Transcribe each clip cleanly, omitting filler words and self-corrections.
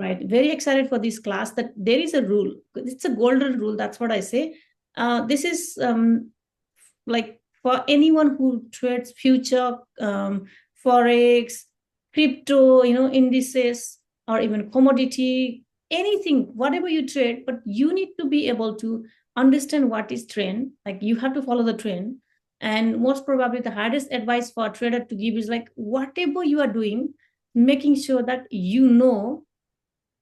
Right. Very excited for this class that there is a rule. It's a golden rule. That's what I say. This is like for anyone who trades future, forex, crypto, indices, or even commodity, anything, whatever you trade, but you need to be able to understand what is trend. Like you have to follow the trend. And most probably the hardest advice for a trader to give is like whatever you are doing, making sure that you know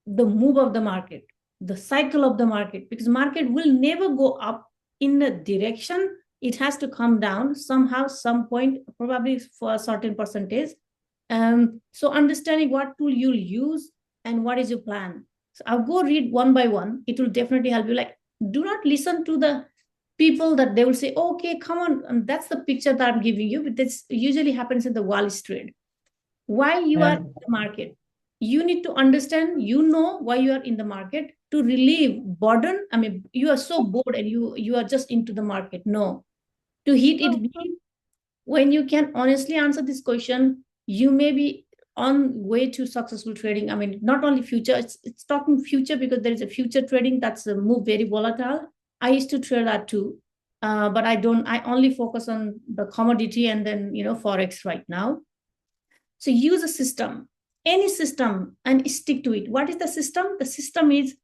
the move of the market, the cycle of the market, because market will never go up in a direction. It has to come down somehow, some point, probably for a certain percentage. So understanding what tool you'll use and what is your plan. So I'll go read one by one. It will definitely help you. Like, do not listen to the people that they will say, okay, come on, that's the picture that I'm giving you. But this usually happens in the Wall Street. Why you are Yeah. in the market, you need to understand, why you are in the market to relieve burden. I mean, you are so bored and you are just into the market. No, to hit it big, when you can honestly answer this question, you may be on way to successful trading. I mean, not only future, it's talking future because there is a future trading that's a move very volatile. I used to trade that too. But I only focus on the commodity and then, Forex right now. So use a system, any system, and stick to it. What is the system? The system is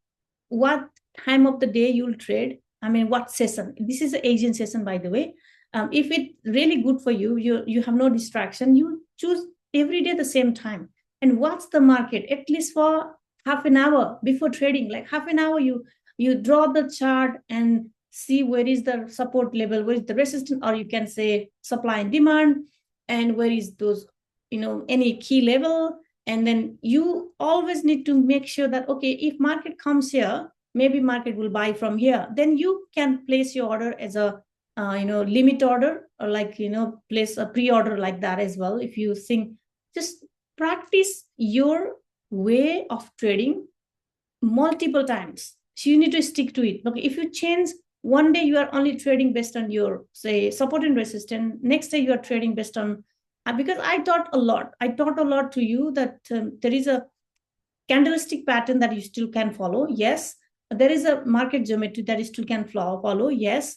what time of the day you'll trade. I mean, what session? This is an Asian session, by the way. If it's really good for you, you have no distraction. You choose every day the same time and watch the market at least for half an hour before trading. Like half an hour, you draw the chart and see where is the support level, where is the resistance, or you can say supply and demand, and where is those any key level. And then you always need to make sure that, okay, if market comes here, maybe market will buy from here, then you can place your order as a limit order, or like place a pre-order like that as well. If you think, just practice your way of trading multiple times. So you need to stick to it. Okay, if you change, one day you are only trading based on your say support and resistance, next day you are trading based on because I taught a lot to you that there is a candlestick pattern that you still can follow. Yes, there is a market geometry that you still can follow. Yes,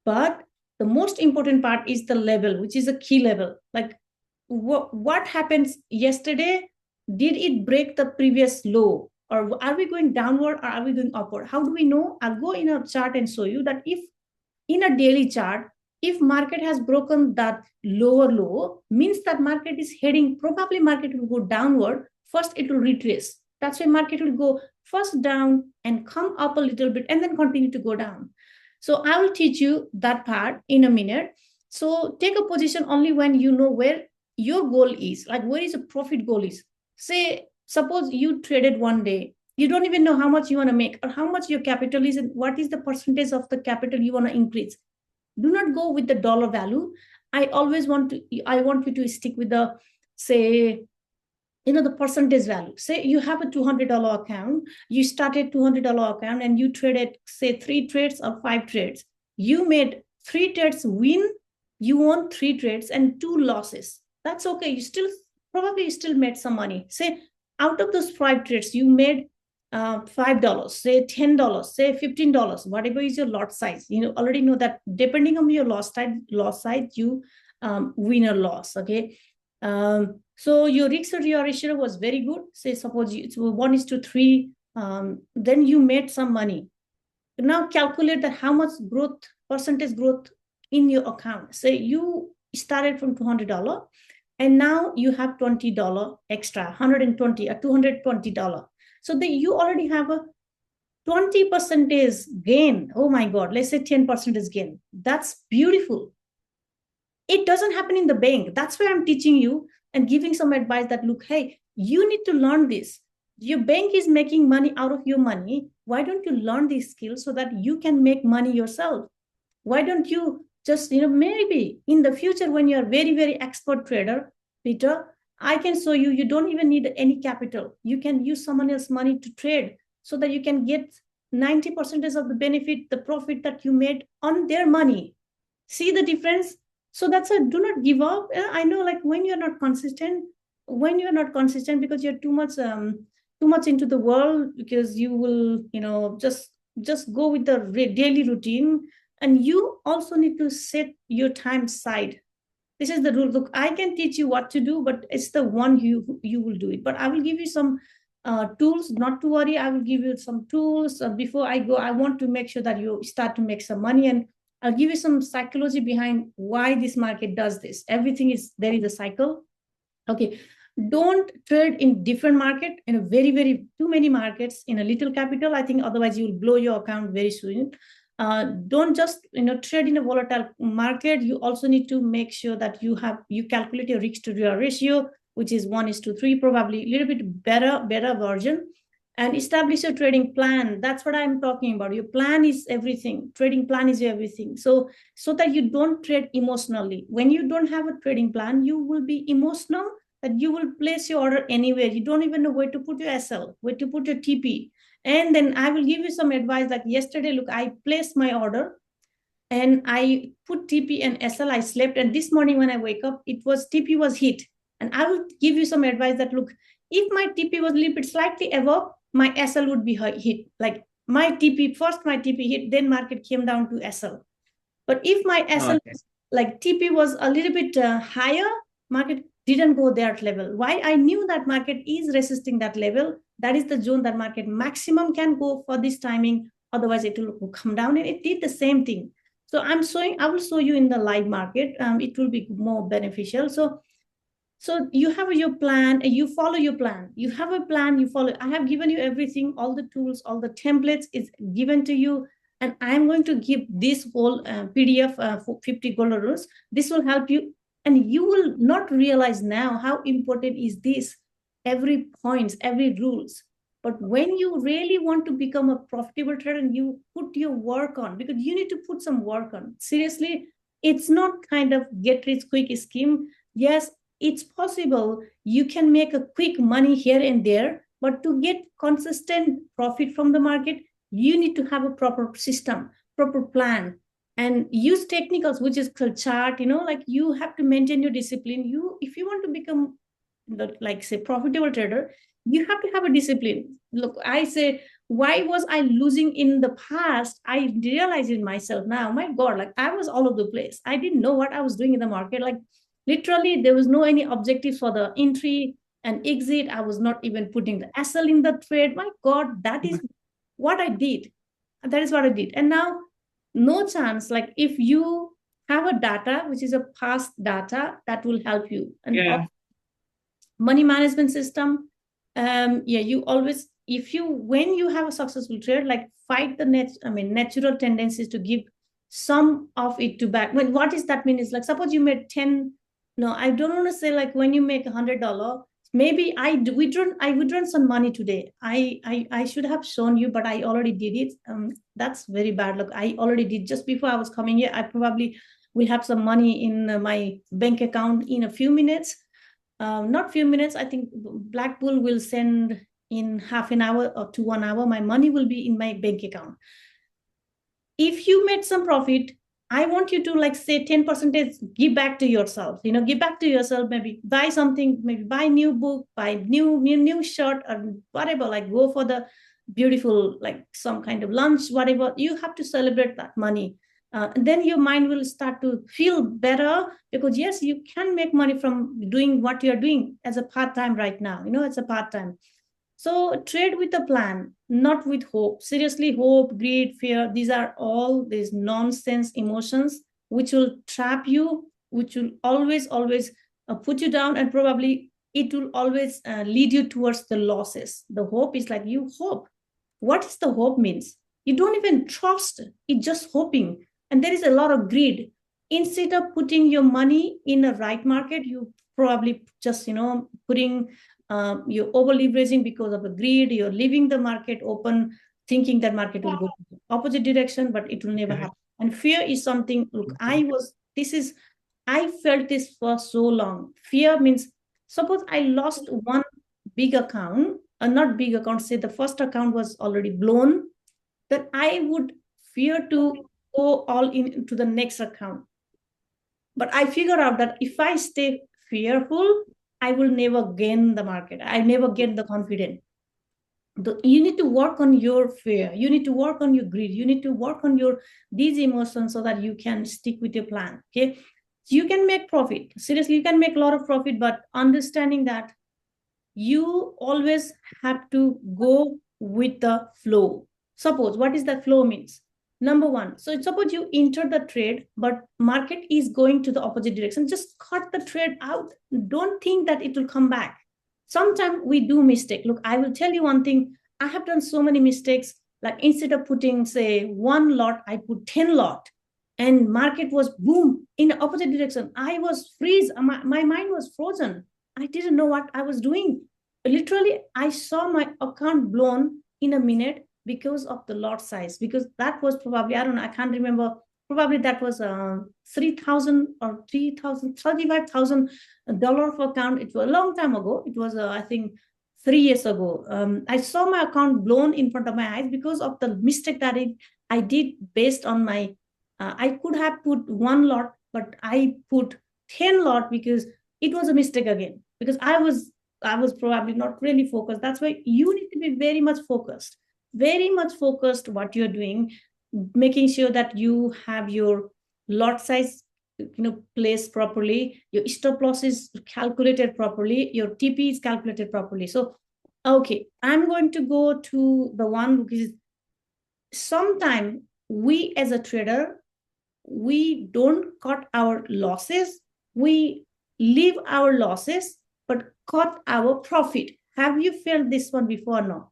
but the most important part is the level, which is a key level. Like what happens yesterday? Did it break the previous low? Or are we going downward or are we going upward? How do we know? I'll go in a chart and show you that if in a daily chart, if market has broken that lower low, means that market is heading, probably market will go downward. First, it will retrace. That's why market will go first down and come up a little bit and then continue to go down. So I will teach you that part in a minute. So take a position only when you know where your goal is, like where is the profit goal is. Say, suppose you traded one day, you don't even know how much you want to make or how much your capital is and what is the percentage of the capital you want to increase. Do not go with the dollar value. I want you to stick with the, say, the percentage value. Say you have a $200 account, you started $200 account and you traded say 3 trades or 5 trades. You made 3 trades win, you won 3 trades and 2 losses. That's okay. You still made some money. Say out of those 5 trades you made $5, say $10, say $15, whatever is your lot size. Already know that depending on your loss size, you win or loss. Okay. So your risk to your ratio was very good. Say suppose it's 1:3. Then you made some money. Now calculate that how much percentage growth in your account. Say you started from $200 and now you have $20 extra, 120 or $220. So that you already have a 20% gain. Oh my God, let's say 10% gain. That's beautiful. It doesn't happen in the bank. That's why I'm teaching you and giving some advice that, look, hey, you need to learn this. Your bank is making money out of your money. Why don't you learn these skills so that you can make money yourself? Why don't you just, maybe in the future when you're very, very expert trader, Peter, I can show you, you don't even need any capital. You can use someone else's money to trade so that you can get 90% of the benefit, the profit that you made on their money. See the difference? So that's a do not give up. I know, like when you're not consistent because you're too much too much into the world, because you will, just go with the daily routine. And you also need to set your time aside. This is the rule. Look, I can teach you what to do, but it's the one you will do it. But I will give you some tools. Not to worry, I will give you some tools. Before I go, I want to make sure that you start to make some money, and I'll give you some psychology behind why this market does this. Everything is, there is a cycle. Okay, don't trade in different market, in a very too many markets in a little capital. I think otherwise you will blow your account very soon. Don't just trade in a volatile market. You also need to make sure that you calculate your risk to reward ratio, which is 1:3, probably a little bit better version, and establish a trading plan. That's what I'm talking about. Your plan is everything. Trading plan is everything. So that you don't trade emotionally. When you don't have a trading plan, you will be emotional, that you will place your order anywhere. You don't even know where to put your SL, where to put your TP. And then I will give you some advice. Like yesterday, look, I placed my order and I put TP and SL. I slept, and this morning when I wake up, it was TP was hit. And I will give you some advice that, look, if my TP was a little bit slightly above, my SL would be hit. Like my TP, first my TP hit, then market came down to SL. But if my SL, Okay. like TP was a little bit higher, market didn't go that level. Why? I knew that market is resisting that level. That is the zone that market maximum can go for this timing. Otherwise, it will come down, and it did the same thing. So I will show you in the live market. It will be more beneficial. So you have your plan, and you follow your plan. You have a plan, you follow. I have given you everything, all the tools, all the templates is given to you. And I'm going to give this whole PDF for 50 golden rules. This will help you. And you will not realize now how important is this, every points, every rules. But when you really want to become a profitable trader, and you put your work on, because you need to put some work on. Seriously, it's not kind of get rich quick scheme. Yes, it's possible you can make a quick money here and there, but to get consistent profit from the market, you need to have a proper system, proper plan, and use technicals, which is called chart. Like you have to maintain your discipline. If you want to become, like say, profitable trader, you have to have a discipline. Look, I say, why was I losing in the past? I realize it myself now. My God, like I was all over the place. I didn't know what I was doing in the market. Like literally, there was no any objective for the entry and exit. I was not even putting the SL in the trade. My God, that is what I did. That is what I did. And now, no chance. Like if you have a data, which is a past data, that will help you. And Yeah. money management system, yeah, you always, if you, when you have a successful trade, like fight the natural tendencies to give some of it to back. When, what is that mean is, like suppose you made 10, no, I don't want to say, like when you make $100, maybe I withdrawn some money today. I should have shown you, but I already did it. That's very bad. Look, I already did just before I was coming here. I probably will have some money in my bank account in a few minutes. Not few minutes. I think Blackpool will send in half an hour or to 1 hour. My money will be in my bank account. If you made some profit, I want you to, like say, 10% give back to yourself. Give back to yourself. Maybe buy something. Maybe buy new book. Buy new shirt or whatever. Like go for the beautiful, like some kind of lunch. Whatever, you have to celebrate that money. And then your mind will start to feel better, because yes, you can make money from doing what you're doing as a part-time right now. It's a part-time. So trade with a plan, not with hope. Seriously, hope, greed, fear, these are all these nonsense emotions which will trap you, which will always put you down, and probably it will always lead you towards the losses. The hope is like you hope. What is the hope means? You don't even trust. It's just hoping. And there is a lot of greed. Instead of putting your money in a right market, you probably just, putting, you're over leveraging because of the greed. You're leaving the market open, thinking that market will go to the opposite direction, but it will never Okay. happen. And fear is something, look, I felt this for so long. Fear means, suppose I lost one big account, not big account, say the first account was already blown, then I would fear to go all into the next account. But I figure out that if I stay fearful, I will never gain the market. I never get the confidence. You need to work on your fear, you need to work on your greed, you need to work on your these emotions so that you can stick with your plan. Okay, so you can make profit, seriously you can make a lot of profit, but understanding that you always have to go with the flow. Suppose what is that flow means? Number one, so suppose you enter the trade, but market is going to the opposite direction. Just cut the trade out. Don't think that it will come back. Sometimes we do mistake. Look, I will tell you one thing. I have done so many mistakes. Like instead of putting say one lot, I put 10 lot, and market was boom in the opposite direction. I was freeze. My mind was frozen. I didn't know what I was doing. Literally, I saw my account blown in a minute because of the lot size. Because that was probably, I don't know, I can't remember. Probably that was 3,000 or 3,000, $35,000 of account. It was a long time ago. It was, I think, 3 years ago. I saw my account blown in front of my eyes because of the mistake that I did based on my. I could have put one lot, but I put 10 lot because it was a mistake again. Because I was probably not really focused. That's why you need to be very much focused what you're doing, making sure that you have your lot size placed properly, your stop loss is calculated properly, your TP is calculated properly. So okay, I'm going to go to the one because sometimes we as a trader, we don't cut our losses, we leave our losses but cut our profit. Have you felt this one before? No.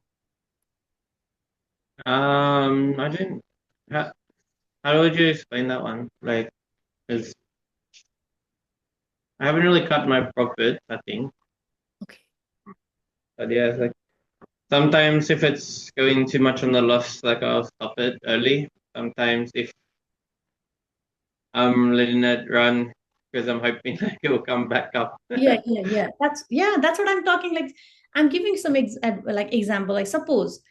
I didn't. How would you explain that one? Like, it's, I haven't really cut my profit, I think. Okay. But yeah, it's like sometimes if it's going too much on the loss, like I'll stop it early. Sometimes if I'm letting it run because I'm hoping like it will come back up. Yeah. That's what I'm talking. Like I'm giving some like example. Like suppose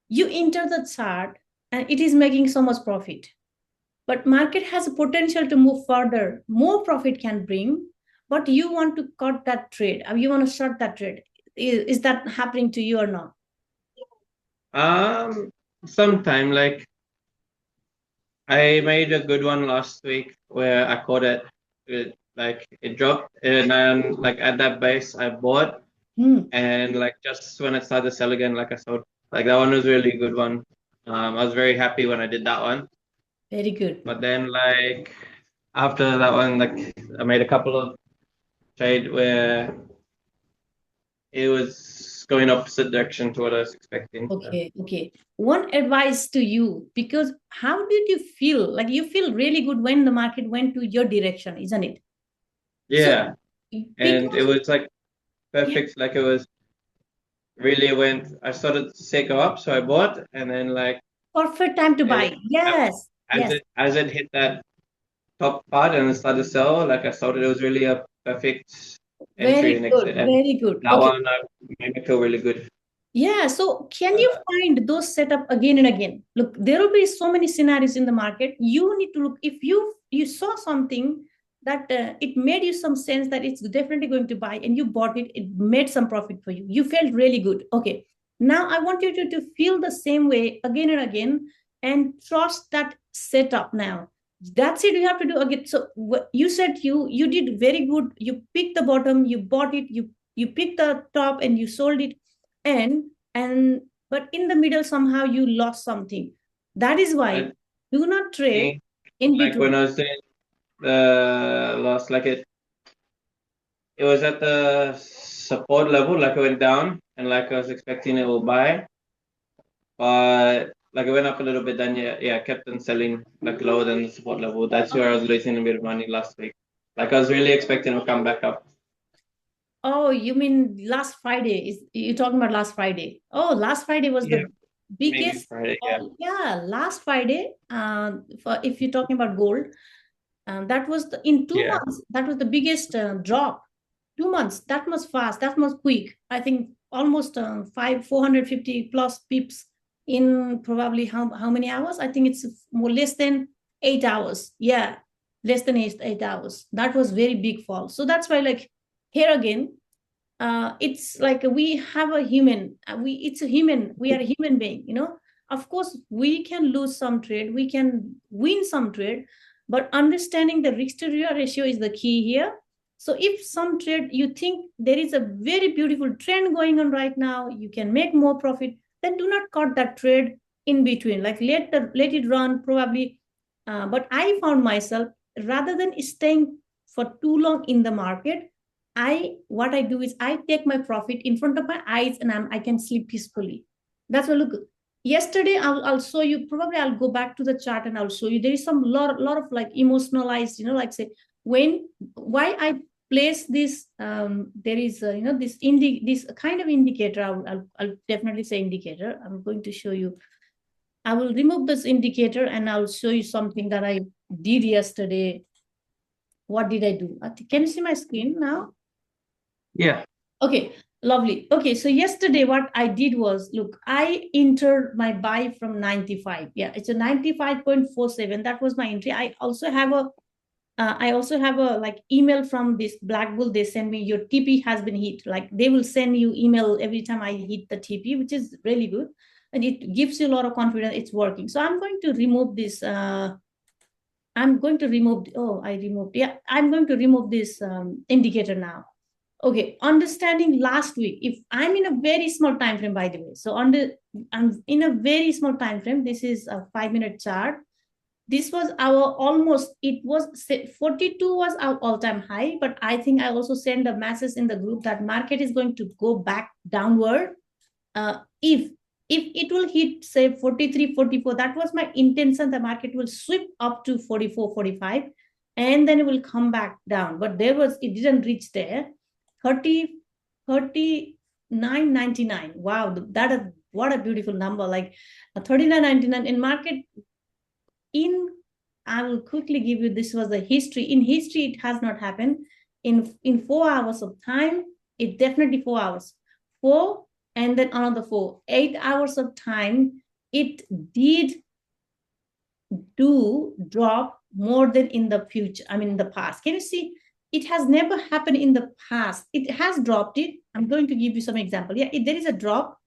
you enter the chart and it is making so much profit, but market has a potential to move further, more profit can bring, but you want to cut that trade, or you want to short that trade. Is that happening to you or not? Um, Sometime like I made a good one last week where I caught it. Like it dropped, and then like at that base I bought, Hmm. and like just when it started to sell again, like I sold. Like that one was really a good one. I was very happy when I did that one. Very good. But then like after that one, like I made a couple of trade where it was going opposite direction to what I was expecting. So, Okay. One advice to you, because how did you feel? Like you feel really good when the market went to your direction, isn't it? So yeah, and it because was like yeah, perfect. Like it was really went. I started to say go up, so I bought, and then like perfect time to it, buy. Yes, as yes. it hit that top part and it started to sell, like I thought it was really a perfect entry Very and good, exit, and very good. that Okay. one made me feel really good. Yeah, so can Uh, you find those setup again and again? Look, there will be so many scenarios in the market. You need to look if you saw something that it made you some sense that it's definitely going to buy and you bought it, it made some profit for you. You felt really good. Okay. Now I want you to feel the same way again and again and trust that setup now. That's it you have to do again. So you said you did very good. You picked the bottom, you bought it, you picked the top and you sold it, and but in the middle somehow you lost something. That is why I do not trade think in like when between. I was doing the last, like it was at the support level, like it went down, and like I was expecting it will buy, but like it went up a little bit. Then yeah, I kept on selling like lower than the support level. That's where I was losing a bit of money last week. Like I was really expecting it to come back up. Oh, you mean last Friday? Is you talking about last Friday? Oh, last Friday was Yeah, the maybe biggest. Friday. Yeah. Oh, yeah, last Friday. For if you're talking about gold, that was in two Yeah. months. That was the biggest drop. 2 months. That was fast. That was quick. I think almost 450 plus pips in probably how many hours? I think it's more less than 8 hours. Yeah, less than eight hours. That was very big fall. So that's why like here again it's like we have a human, it's a human, we are a human being, of course we can lose some trade, we can win some trade, but understanding the risk to reward ratio is the key here. So if some trade you think there is a very beautiful trend going on right now, you can make more profit, then do not cut that trade in between, like let it run probably. But I found myself, rather than staying for too long in the market, what I do is I take my profit in front of my eyes, and I can sleep peacefully. That's what look. Yesterday, I'll show you. Probably I'll go back to the chart and I'll show you. There is some lot of like emotionalized, like say when why I place this. There is this kind of indicator. I'll definitely say indicator. I'm going to show you. I will remove this indicator and I'll show you something that I did yesterday. What did I do? Can you see my screen now? Yeah. Okay, lovely. Okay, so yesterday what I did was, look, I entered my buy from 95. Yeah, it's a 95.47. That was my entry. I also have a like email from this Black Bull. They send me your TP has been hit. Like they will send you email every time I hit the TP, which is really good. And it gives you a lot of confidence it's working. So I'm going to remove this. I'm going to remove, oh, I removed. Yeah, I'm going to remove this indicator now. Okay, understanding last week, if I'm in a very small time frame, by the way, so I'm in a very small time frame. This is a 5-minute chart. This was our almost, it was 42 was our all-time high, but I think I also sent a message in the group that market is going to go back downward. If it will hit say 43, 44, that was my intention, the market will sweep up to 44, 45, and then it will come back down, but it didn't reach there. 30, 39.99. Wow, that is what a beautiful number. Like 39.99 in market. In I will quickly give you, this was the history. In history, it has not happened. In 4 hours of time, it definitely 4 hours. 4 and then another 4. 8 hours of time, it did do drop more than in the future. I mean, in the past. Can you see? It has never happened in the past. It has dropped it. I'm going to give you some example. Yeah, if there is a drop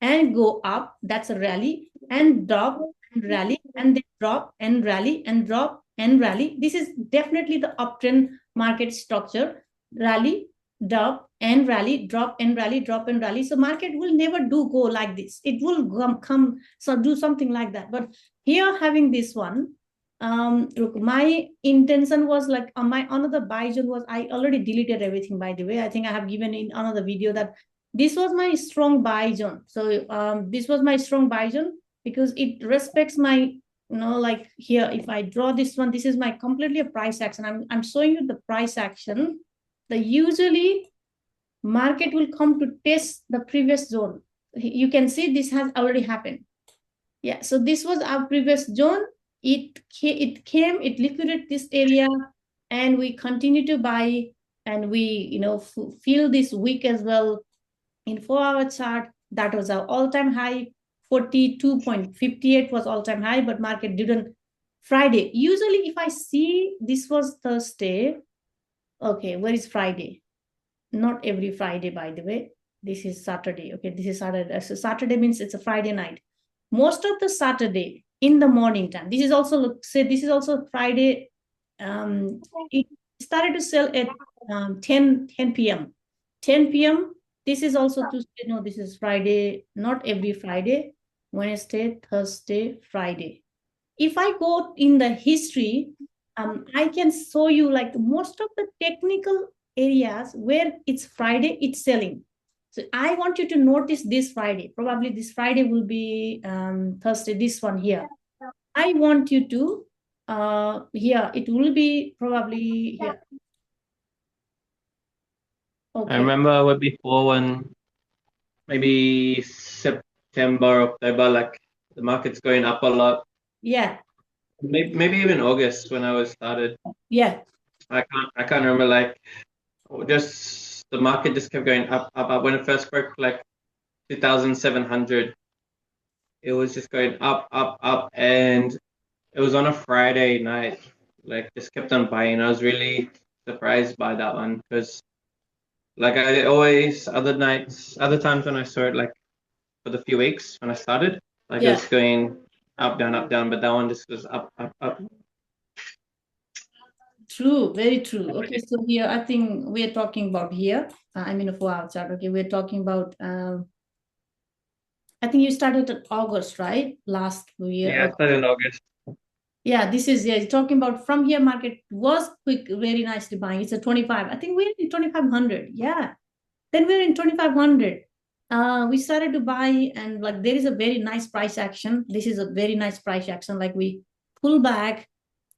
and go up, that's a rally, and drop and rally, and then drop and rally, and drop and rally. This is definitely the uptrend market structure. Rally, drop and rally, drop and rally, drop and rally. So market will never do go like this. It will come so do something like that. But here having this one, look, my intention was like my another buy zone was, I already deleted everything, by the way. I think I have given in another video that this was my strong buy zone. So this was my strong buy zone because it respects my, like here, if I draw this one, this is my completely a price action. I'm showing you the price action. The usually market will come to test the previous zone. You can see this has already happened. Yeah, so this was our previous zone. It liquidated this area, and we continue to buy, and we feel this week as well. In 4-hour chart, that was our all-time high. 42.58 was all-time high, but market didn't. Friday, usually if I see this was Thursday, okay, where is Friday? Not every Friday, by the way. This is Saturday. Okay, this is Saturday. So Saturday means it's a Friday night. Most of the Saturday in the morning time. This is also, say, this is also Friday. It started to sell at 10 p.m. 10 p.m. This is also Tuesday. No, this is Friday. Not every Friday. Wednesday, Thursday, Friday. If I go in the history, I can show you like most of the technical areas where it's Friday, it's selling. So I want you to notice this Friday. Probably this Friday will be Thursday, this one here. I want you to, here, it will be probably here. I Okay. remember before when maybe September, October, like the market's going up a lot. Yeah. Maybe even August when I was started. Yeah. I can't remember, like just the market just kept going up, up, up. When it first broke like 2,700, it was just going up, up, up, and it was on a Friday night. Like just kept on buying. I was really surprised by that one because Like I always other nights, other times when I saw it, like for the few weeks when I started, like Yeah. it's going up, down, but that one just goes up. True, very true. Okay, so here I think we're talking about here. I mean a 4 hour chart. Okay, we're talking about I think you started at August, right? Last year. Yeah, I started in August. Yeah, this is, yeah, you're talking about from here market was quick, very nicely buying. It's a 25. I think we're in 2500. Yeah. Then we're in 2500. We started to buy, and like there is a very nice price action. This is a very nice price action. Like we pull back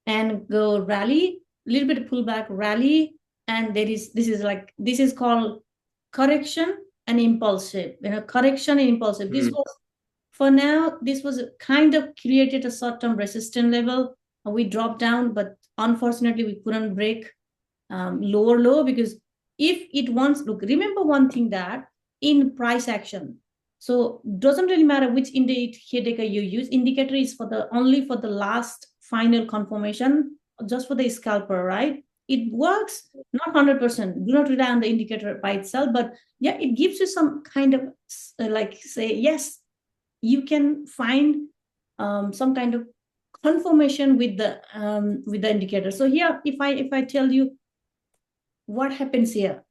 and go rally, a little bit of pullback, rally, and there is this is like this is called correction and impulsive. Correction and impulsive. This Mm. was for now. This was kind of created a short-term resistance level. We dropped down, but unfortunately we couldn't break lower low, because if it wants, look, remember one thing, that in price action, so doesn't really matter which indicator you use. Indicator is for the only for the last final confirmation, just for the scalper, right? It works not 100%. Do not rely on the indicator by itself, but yeah, it gives you some kind of like say yes, you can find some kind of confirmation with the indicator. So here, if I tell you what happens here,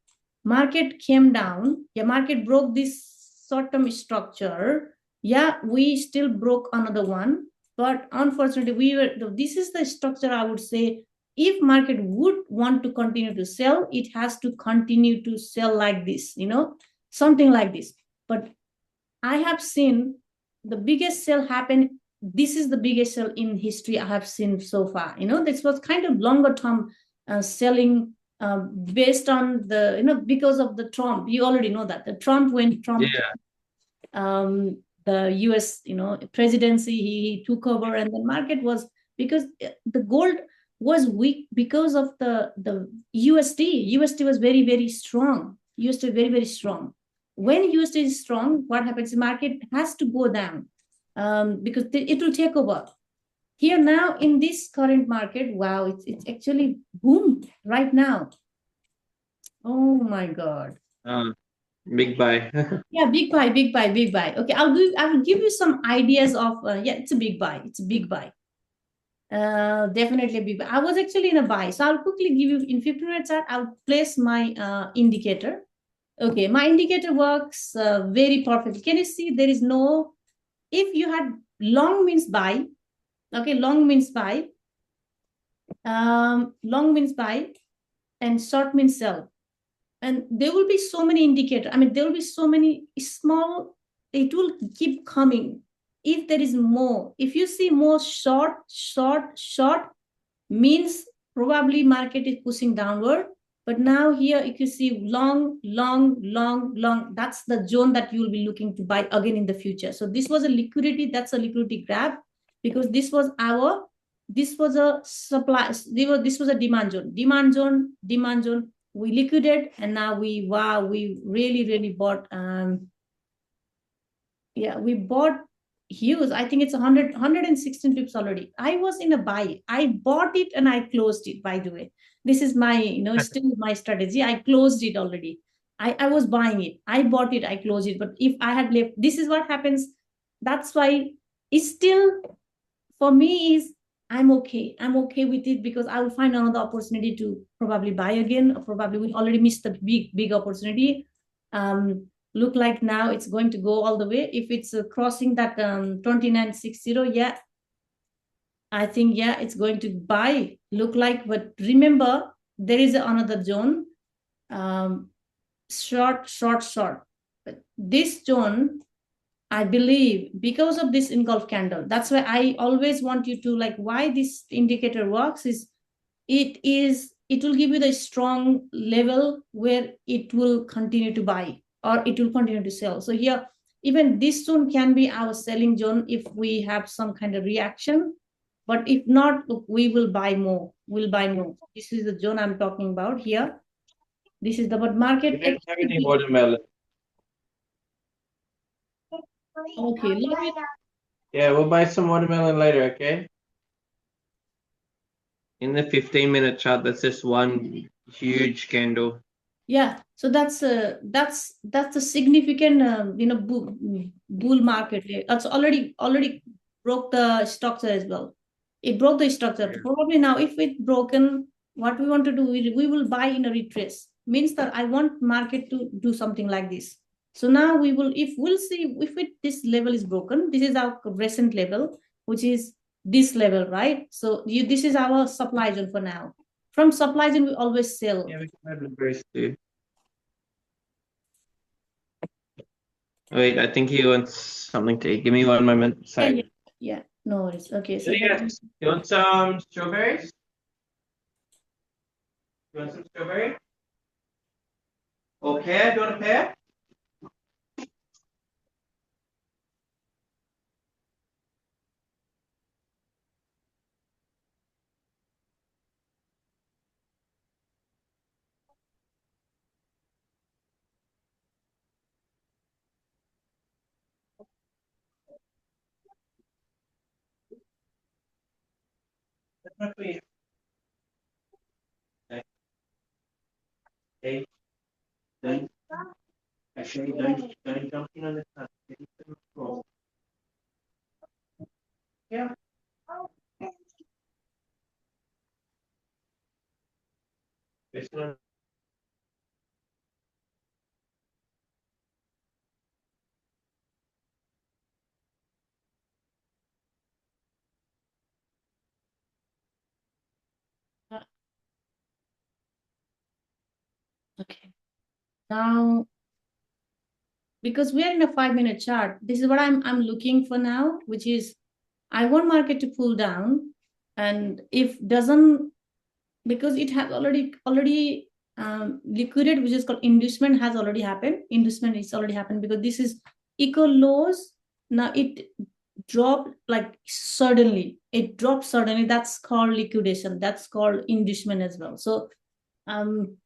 market came down, yeah, market broke this short-term structure, yeah, we still broke another one, but unfortunately we were, this is the structure, I would say. If market would want to continue to sell, it has to continue to sell like this, something like this. But I have seen the biggest sell happen. This is the biggest sell in history I have seen so far. This was kind of longer term selling, based on the, because of the Trump. You already know that the Trump, when Trump, Yeah, the US, presidency, he took over, and the market was, because the gold was weak because of the USD was very very strong. USD very very strong. When USD is strong, what happens? The market has to go down, because it will take over. Here now in this current market, wow, it's actually boom right now. Oh my god. uh, big buy. Yeah, big buy, big buy, big buy. Okay, I will give you some ideas of, yeah, it's a big buy. It's a big buy. Definitely a big buy. I was actually in a buy. So I'll quickly give you in 15 minutes that I'll place my indicator. Okay, my indicator works very perfectly. Can you see there is no, if you had long means buy, okay, long means buy, and short means sell. And there will be so many indicators. I mean, there will be so many small, it will keep coming. If there is more, if you see more short means probably market is pushing downward. But now here, if you see long, that's the zone that you will be looking to buy again in the future. So this was a liquidity, that's a liquidity grab, because this was a supply, this was a demand zone. We liquidated, and now we really really bought, yeah, we bought huge. I think it's 116 pips already. I was in a buy. I bought it and I closed it, by the way. This is my, still my strategy. I closed it already. I was buying it. I bought it. I closed it. But if I had left, this is what happens. That's why it's still, for me, is I'm okay. I'm okay with it, because I will find another opportunity to probably buy again. Or probably we already missed the big opportunity. Look like now it's going to go all the way. If it's crossing that 2960, yeah, I think, yeah, it's going to buy. Look like, but remember there is another zone, um, short. But this zone, I believe, because of this engulf candle, that's why I always want you to, like, why this indicator works is it will give you the strong level where it will continue to buy, or it will continue to sell. So here, even this zone can be our selling zone if we have some kind of reaction. But if not, look, we will buy more. We'll buy more. This is the zone I'm talking about here. This is the, but We market didn't have any actually. watermelon. Okay, let me. Yeah, we'll buy some watermelon later, okay? In the 15-minute chart, that's just one huge candle. Yeah, so that's a significant bull market. It's already broke the structure as well. It broke the structure. Probably now, if it's broken, what we want to do, we will buy in a retrace. Means that I want market to do something like this. So now we will, if we'll see if this level is broken. This is our recent level, which is this level, right? So this is our supply zone for now. From supply zone, we always sell. Yeah, we can have blueberries too. Wait, I think he wants something to eat. Give me one moment. Yeah, Sorry. yeah, yeah. No worries. Okay, What so do you then, guys? You want some strawberries? You want some strawberry? Or pear? Do you want a pear? That's not for you. Okay. Hey, don't actually don't jump in on the top. Yeah. This one. okay. Now, because we are in a 5 minute chart, this is what I'm looking for now, which is I want market to pull down, and if doesn't, because it has already liquidate, which is called inducement, has already happened. Inducement is already happened because this is equal lows. Now it dropped like suddenly. It dropped suddenly. That's called liquidation. That's called inducement as well. Um,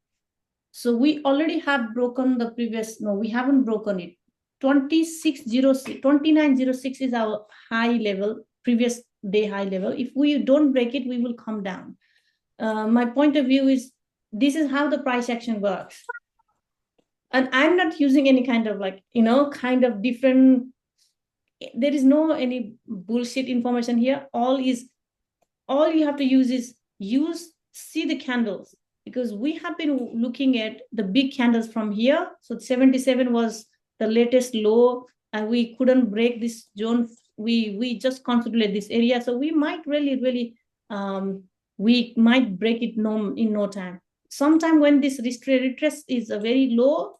so we already have broken the previous. No, we haven't broken it. 2606, 2906 is our high level, previous day high level. If we don't break it, we will come down. My point of view is this is how the price action works. And I'm not using any kind of kind of different, there is no any bullshit information here. All you have to use is see the candles, because we have been looking at the big candles from here. So 77 was the latest low, and we couldn't break this zone. We just consolidate this area, so we might really we might break it in no time. Sometime when this retrace is a very low,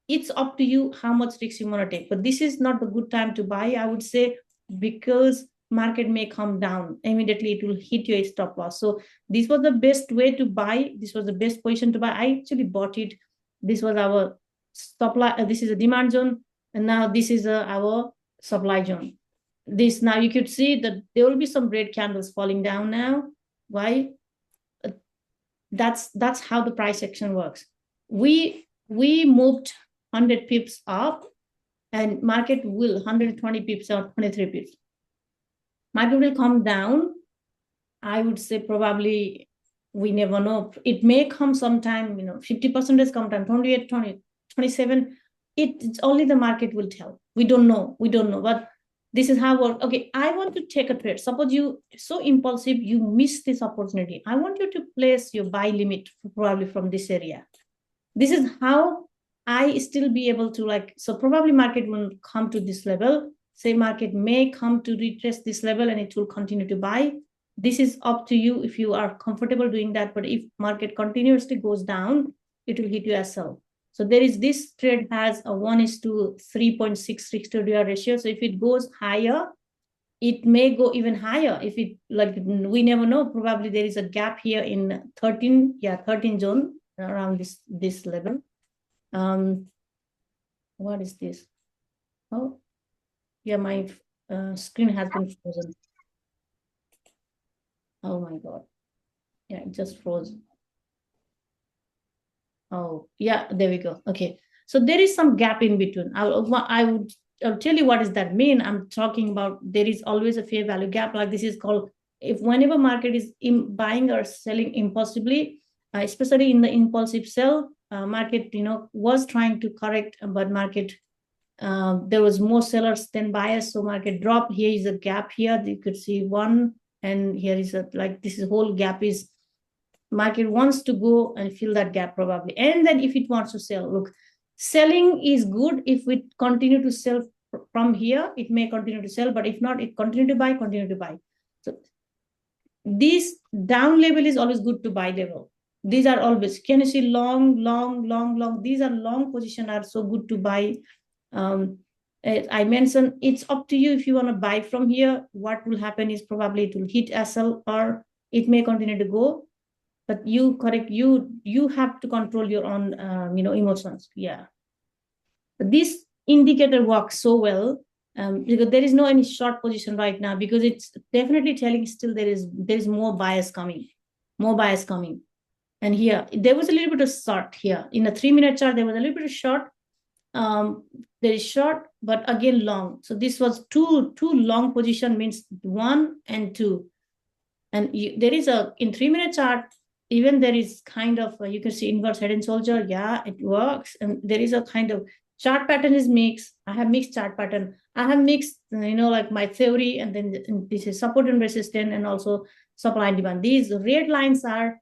it's up to you how much risk you want to take. But this is not the good time to buy, I would say, because market may come down immediately. It will hit your stop loss. So this was the best way to buy. This was the best position to buy. I actually bought it. This was our stop line. This is a demand zone, and now this is our supply zone. This, now you could see that there will be some red candles falling down now. Why? That's how the price action works. We moved 100 pips up, and market will 120 pips or 23 pips. Market will come down. I would say probably, we never know. It may come sometime, 50% is come time, 28, 20, 27. It's only the market will tell. We don't know. But this is how it works. Okay, I want to take a trade. Suppose you so impulsive, you miss this opportunity. I want you to place your buy limit probably from this area. This is how I still be able to so probably market will come to this level. Say market may come to retrace this level and it will continue to buy. This is up to you if you are comfortable doing that. But if market continuously goes down, it will hit you as sell. So there is, this trade has a 1:3.66 to ratio. So if it goes higher, it may go even higher. If it we never know. Probably there is a gap here in 13 zone around this level. What is this? Oh, yeah, my screen has been frozen. Oh my god. Yeah, it just froze. Oh, yeah, there we go. Okay. So there is some gap in between. I'll tell you what does that mean. I'm talking about there is always a fair value gap. Like this is called, if whenever market is buying or selling impulsively, especially in the impulsive sell, market, was trying to correct, but market, there was more sellers than buyers, so market dropped. Here is a gap here, you could see one, and here is a, like, this is whole gap is, market wants to go and fill that gap probably, and then if it wants to sell, look, selling is good. If we continue to sell from here, it may continue to sell, but if not, it continue to buy. So this down level is always good to buy level. These are always, can you see, long, these are long position, are so good to buy. I mentioned, it's up to you if you want to buy from here. What will happen is probably it will hit SL, or it may continue to go, but you have to control your own emotions. Yeah, this indicator works so well, because there is no any short position right now, because it's definitely telling still there is more bias coming. And here there was a little bit of short here in a 3-minute chart. There was a little bit of short. There is short, but again long. So this was two long position, means 1 and 2. And there is a, in 3-minute chart, even there is kind of you can see inverse head and shoulder. Yeah, it works. And there is a kind of chart pattern is mixed. I have mixed chart pattern. I have mixed, like my theory, and then this is support and resistance, and also supply and demand. These red lines are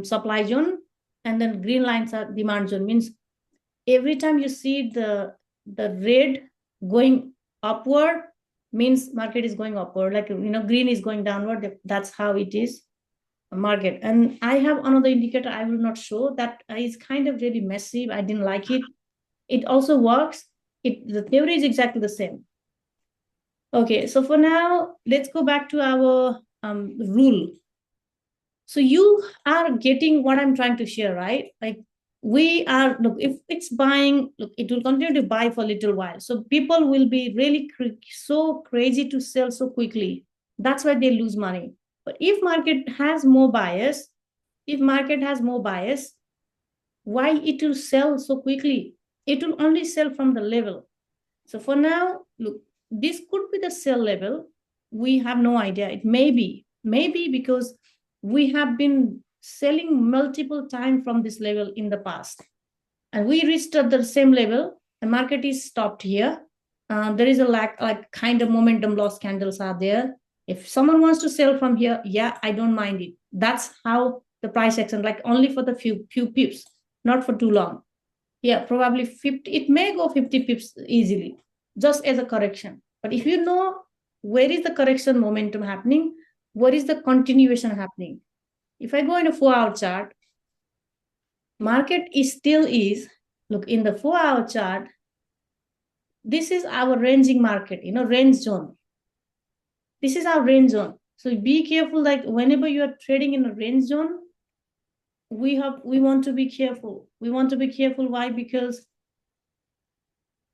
supply zone, and then green lines are demand zone. Means every time you see the red going upward, means market is going upward. Like, green is going downward. That's how it is, a market. And I have another indicator I will not show, that is kind of really messy. I didn't like it. It also works. The theory is exactly the same. Okay, so for now, let's go back to our rule. So you are getting what I'm trying to share, right? Like, we are, look, if it's buying, look, it will continue to buy for a little while. So people will be really so crazy to sell so quickly. That's why they lose money. But if market has more bias, why it will sell so quickly? It will only sell from the level. So for now, look, this could be the sell level. We have no idea. It may be because we have been selling multiple times from this level in the past, and we reached at the same level. The market is stopped here. There is a like kind of momentum loss candles are there. If someone wants to sell from here, yeah, I don't mind it. That's how the price action, like only for the few pips, not for too long. Yeah, probably 50. It may go 50 pips easily, just as a correction. But if you know where is the correction momentum happening, where is the continuation happening? If I go in a 4-hour chart, market still is, look, in the 4-hour chart, this is our ranging market, range zone. This is our range zone. So be careful, like whenever you are trading in a range zone, we want to be careful. Why? Because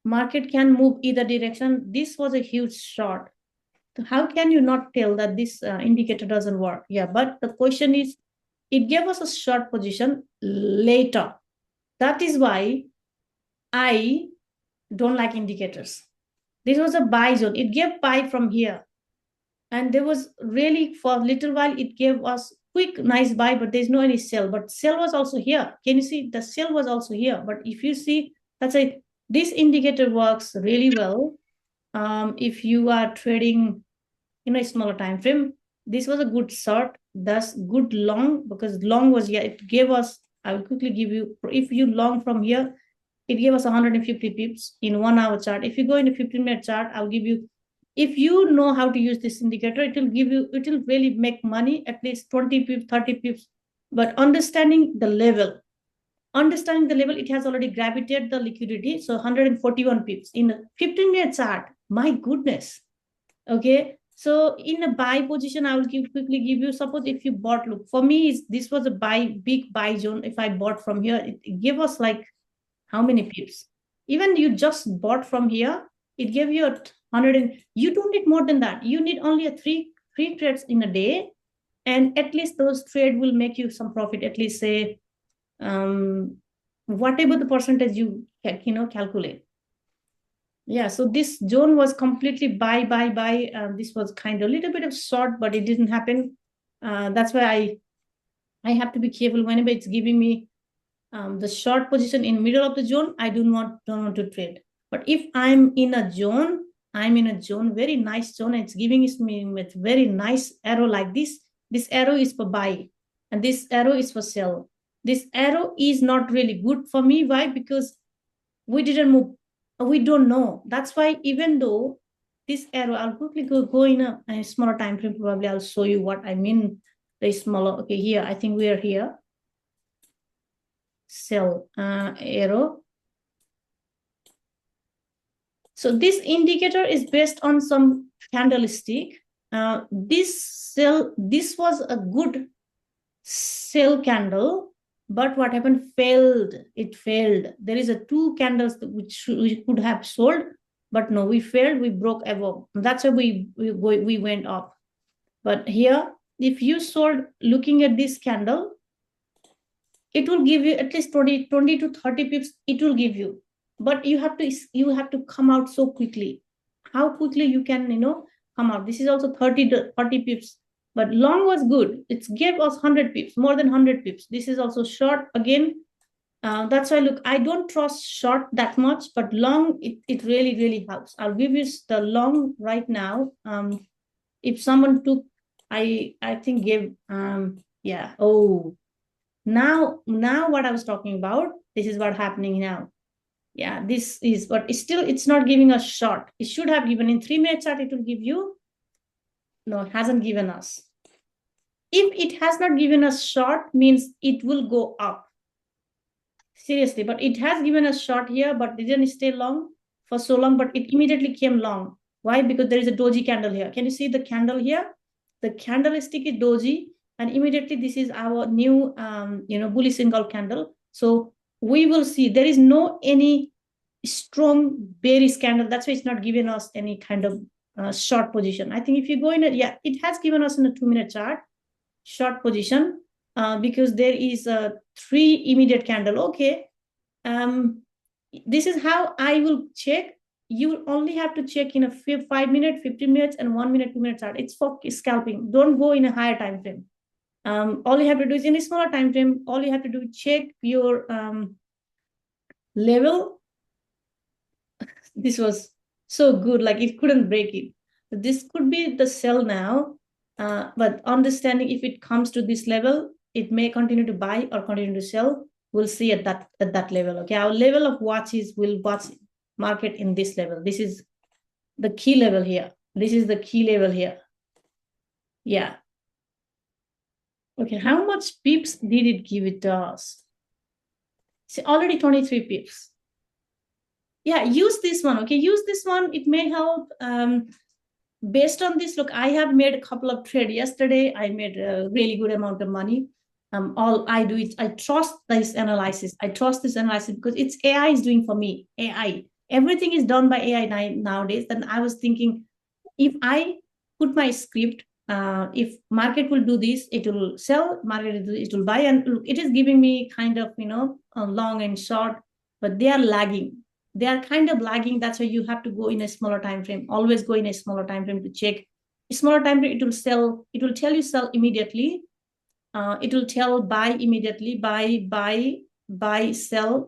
market can move either direction. This was a huge short. So how can you not tell that this indicator doesn't work? Yeah, but the question is, it gave us a short position later. That is why I don't like indicators. This was a buy zone. It gave buy from here. And there was really, for a little while, it gave us quick, nice buy, but there's no any sell. But sell was also here. Can you see? The sell was also here. But if you see, that's it. This indicator works really well. If you are trading in a smaller time frame, this was a good short. That's good long, because long was here. It gave us, I will quickly give you, if you long from here, it gave us 150 pips in 1-hour chart. If you go in a 15-minute chart, I'll give you, if you know how to use this indicator, it will really make money, at least 20 pips, 30 pips. But understanding the level, it has already gravitated the liquidity. So 141 pips in a 15-minute chart. My goodness. Okay. So in a buy position, I will quickly give you, suppose if you bought, look, for me, this was a big buy zone. If I bought from here, it gave us like how many pips? Even you just bought from here, it gave you 100, and you don't need more than that. You need only a three trades in a day, and at least those trade will make you some profit. At least say, whatever the percentage you calculate. Yeah, so this zone was completely buy. This was kind of a little bit of short, but it didn't happen. That's why I have to be careful whenever it's giving me the short position in middle of the zone, I don't want to trade. But if I'm in a zone, very nice zone, it's giving me with very nice arrow like this. This arrow is for buy, and this arrow is for sell. This arrow is not really good for me. Why? Because we didn't move. We don't know. That's why even though this arrow, I'll quickly go in a smaller time frame. Probably I'll show you what I mean. The smaller. Okay, here I think we are here. Sell arrow. So this indicator is based on some candlestick. This was a good sell candle, but what happened? It failed. There is a two candles which we could have sold, but no, we failed. We broke above. That's why we went up. But here, if you sold looking at this candle, it will give you at least 20 to 30 pips. It will give you, but you have to come out so quickly. How quickly you can come out? This is also 30 to 40 pips, but long was good. It gave us 100 pips, more than 100 pips. This is also short again. That's why look, I don't trust short that much, but long it really helps. I'll give you the long right now. If someone took, I think gave yeah. Oh, now what I was talking about, this is what happening now. Yeah, this is, but it's not giving us short. It should have given in 3 minute chart. It will give you. No, it hasn't given us. If it has not given us short, means it will go up. Seriously, but it has given us short here, but didn't stay long for so long, but it immediately came long. Why? Because there is a doji candle here. Can you see the candle here? The candlestick is doji, and immediately this is our new bullish single candle. So we will see there is no any strong bearish candle. That's why it's not giving us any kind of short position. I think if you go in it has given us in a 2 minute chart short position, because there is a 3 immediate candle. Okay, this is how I will check. You will only have to check in a 5 minute, 15 minutes, and 1 minute, 2 minute chart. It's for scalping. Don't go in a higher time frame. All you have to do is in a smaller time frame. All you have to do is check your level. This was so good, like it couldn't break it. This could be the sell now, but understanding if it comes to this level, it may continue to buy or continue to sell. We'll see at that level. Okay, our level of watch is we'll watch market in this level. This is the key level here. This is the key level here. Yeah. Okay, how much pips did it give it to us? See, already 23 pips. Yeah, use this one. Okay, use this one. It may help. Based on this, look, I have made a couple of trades yesterday. I made a really good amount of money. All I do is I trust this analysis. I trust this analysis because it's AI is doing for me. AI, everything is done by AI nowadays. Then I was thinking, if I put my script, if market will do this, it will sell. Market it will buy, and look, it is giving me kind of long and short, but they are lagging. They are kind of lagging. That's why you have to go in a smaller time frame. Always go in a smaller time frame to check. A smaller time frame, it will sell. It will tell you sell immediately. It will tell buy immediately. Buy, sell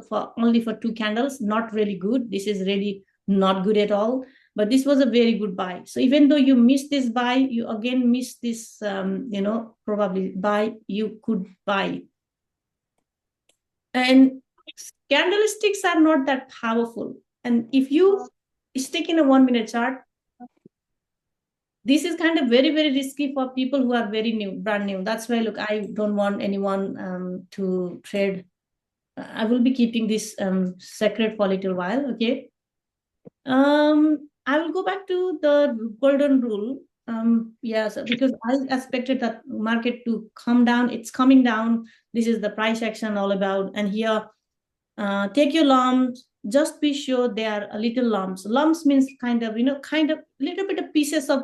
for only for 2 candles. Not really good. This is really not good at all. But this was a very good buy. So even though you missed this buy, you again missed this. Probably buy. You could buy. And candlesticks are not that powerful. And if you stick in a 1 minute chart, this is kind of very risky for people who are very new, brand new. That's why, look, I don't want anyone to trade. I will be keeping this secret for a little while. Okay. I will go back to the golden rule. Yes, because I expected that market to come down. It's coming down. This is the price action all about. And here, take your lumps. Just be sure they are a little lumps. Lumps means kind of little bit of pieces of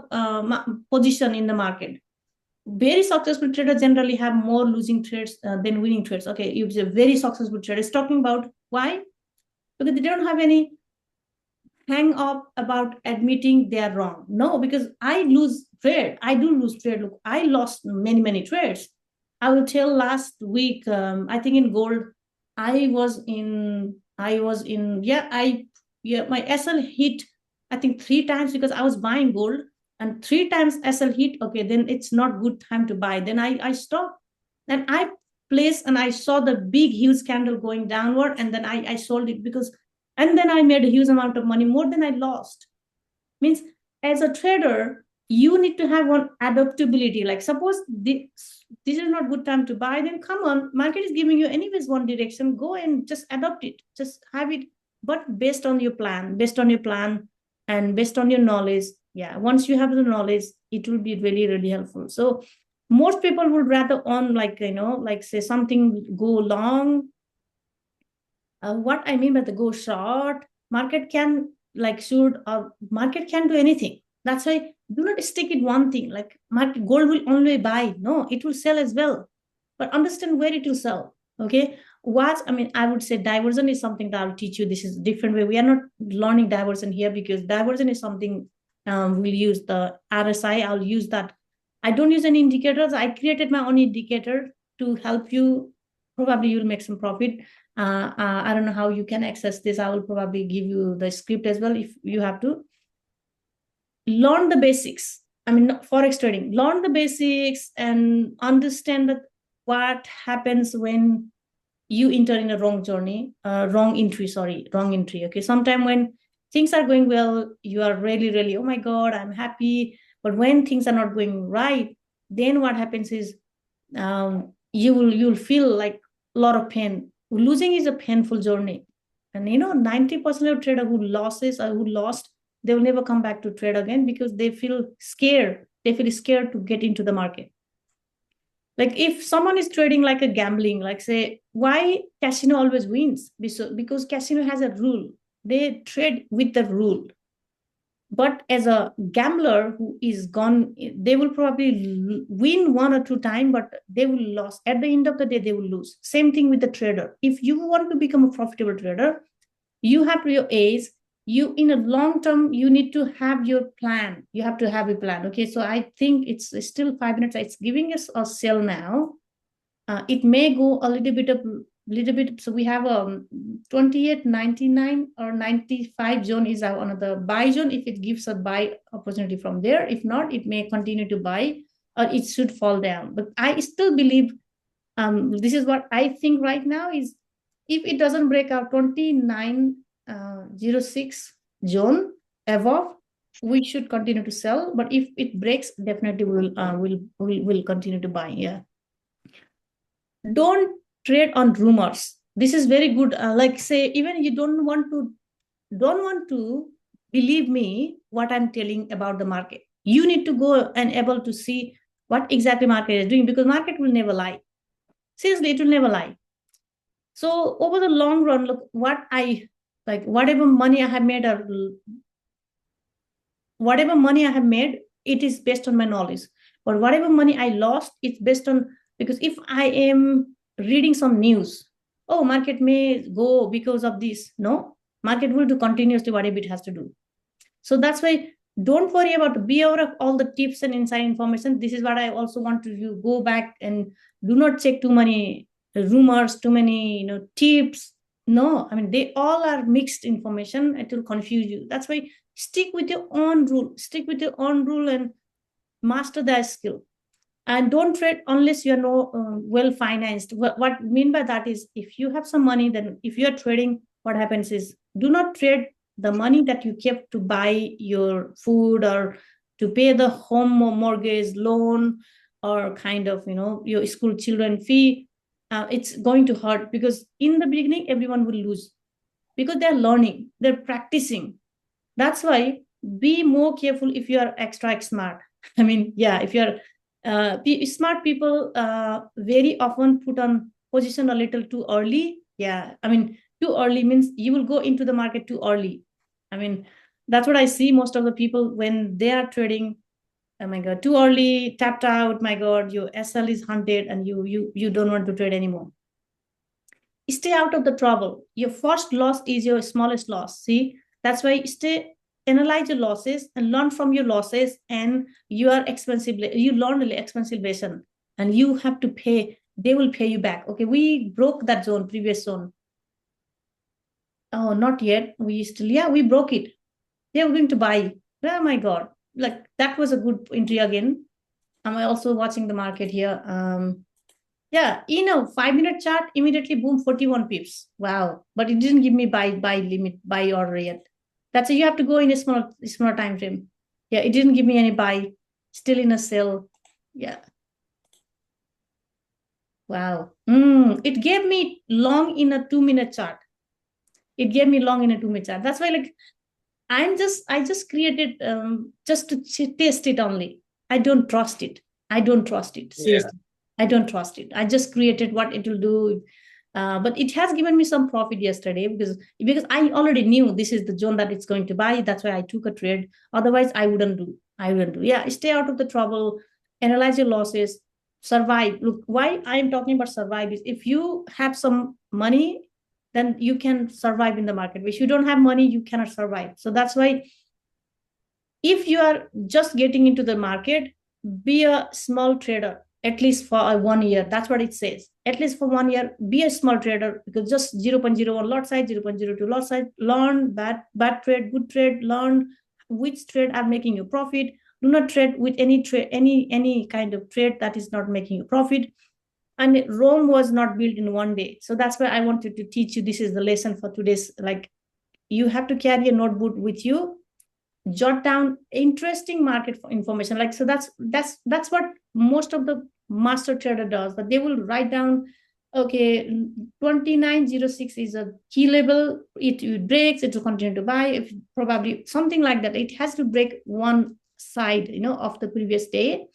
position in the market. Very successful traders generally have more losing trades than winning trades. Okay, you a very successful trader is talking about why? Because they don't have any hang up about admitting they are wrong. No, because I lose trade. I do lose trade. Look, I lost many trades. I will tell last week, I think in gold, My SL hit, I think 3 times, because I was buying gold, and 3 times SL hit. Okay, then it's not good time to buy. Then I stopped. Then I placed, and I saw the big huge candle going downward, and then I sold it, because, and then I made a huge amount of money, more than I lost. Means, as a trader, you need to have one adaptability. Like, suppose this is not good time to buy, then come on, market is giving you anyways one direction, go and just adopt it, just have it, but based on your plan, and based on your knowledge. Yeah, once you have the knowledge, it will be really, really helpful. So most people would rather on, like, like, say something go long. What I mean by the go short, market can, like, should, market can do anything. That's why do not stick in one thing. Like, market gold will only buy. No, it will sell as well, but understand where it will sell. Okay, what I mean, I would say diversion is something that I'll teach you. This is a different way. We are not learning diversion here, because diversion is something, we'll use the RSI. I'll use that. I don't use any indicators. I created my own indicator to help you. Probably you'll make some profit. I don't know how you can access this. I will probably give you the script as well if you have to. Learn the basics. I mean, forex trading. Learn the basics and understand that what happens when you enter in a wrong journey, wrong entry. Sorry, wrong entry. Okay, sometime when things are going well, you are really, really, oh my god, I'm happy. But when things are not going right, then what happens is, you'll feel like a lot of pain. Losing is a painful journey, and 90% of trader who loses or who lost, they will never come back to trade again, because they feel scared. They feel scared to get into the market. Like, if someone is trading like a gambling, like, say, why casino always wins? Because casino has a rule. They trade with the rule. But as a gambler who is gone, they will probably win 1 or 2 times, but they will lose. At the end of the day, they will lose. Same thing with the trader. If you want to become a profitable trader, you have to your age, you in a long term, you need to have your plan. You have to have a plan. Okay, so I think it's still 5 minutes. It's giving us a sell now. It may go a little bit. So we have 28, 99 or 95 zone is our another buy zone. If it gives a buy opportunity from there, if not, it may continue to buy, or it should fall down. But I still believe, this is what I think right now is, if it doesn't break out 2906 zone above, we should continue to sell. But if it breaks, definitely will continue to buy. Yeah, don't trade on rumors. This is very good. Like, say, even you don't want to believe me what I'm telling about the market. You need to go and able to see what exactly market is doing, because market will never lie. Seriously, it will never lie. So over the long run, look, what I like, whatever money I have made, or whatever money I have made, it is based on my knowledge. But whatever money I lost, it's based on, because if I am reading some news, oh, market may go because of this. No, market will do continuously whatever it has to do. So that's why, don't worry about, be aware of all the tips and inside information. This is what I also want to you go back and do not check too many rumors, too many tips. No, I mean, they all are mixed information. It will confuse you. That's why, stick with your own rule. Stick with your own rule and master that skill. And don't trade unless you're no well financed. What I mean by that is, if you have some money, then if you're trading, what happens is, do not trade the money that you kept to buy your food, or to pay the home mortgage loan, or kind of your school children fee. It's going to hurt, because in the beginning everyone will lose, because they're learning, they're practicing. That's why, be more careful if you are extra smart. I mean, yeah, if you're smart people, very often put on position a little too early. Yeah, I mean, too early means you will go into the market too early. I mean, that's what I see most of the people when they are trading. Oh my god, too early, tapped out. My god, your SL is hunted, and you don't want to trade anymore. Stay out of the trouble. Your first loss is your smallest loss. See, that's why stay, analyze your losses and learn from your losses, and you are expensive. You learn expensive lesson, and you have to pay they will pay you back. Okay, we broke that zone, previous zone. Oh, not yet. We still, yeah, we broke it. They were going to buy. Oh my God. Like that was a good entry again. I'm also watching the market here. Yeah, 5-minute chart, immediately boom, 41 pips. Wow. But it didn't give me buy limit, buy order yet. That's it. You have to go in a smaller time frame. Yeah, it didn't give me any buy. Still in a sell. Yeah. Wow. It gave me long in a 2-minute chart. It gave me long in a 2-minute chart. That's why, like, I just created just to taste it only. I don't trust it. I don't trust it. Yeah. Seriously. I don't trust it. I just created what it will do. But it has given me some profit yesterday because I already knew this is the zone that it's going to buy. That's why I took a trade. Otherwise, I wouldn't do. I wouldn't do. Yeah, stay out of the trouble, analyze your losses, survive. Look, why I'm talking about survive is if you have some money, then you can survive in the market. If you don't have money, you cannot survive. So that's why if you are just getting into the market, be a small trader at least for 1 year. That's what it says. At least for 1 year, be a small trader because just 0.01 lot size, 0.02 lot size, learn bad trade, good trade, learn which trade are making you profit. Do not trade with any trade, any kind of trade that is not making you profit. And Rome was not built in one day. So that's why I wanted to teach you. This is the lesson for today's. Like, you have to carry a notebook with you, jot down interesting market information. Like, so that's what most of the master trader does, that they will write down, okay, 2906 is a key level. It breaks, it will continue to buy. If probably something like that, it has to break one side, of the previous day,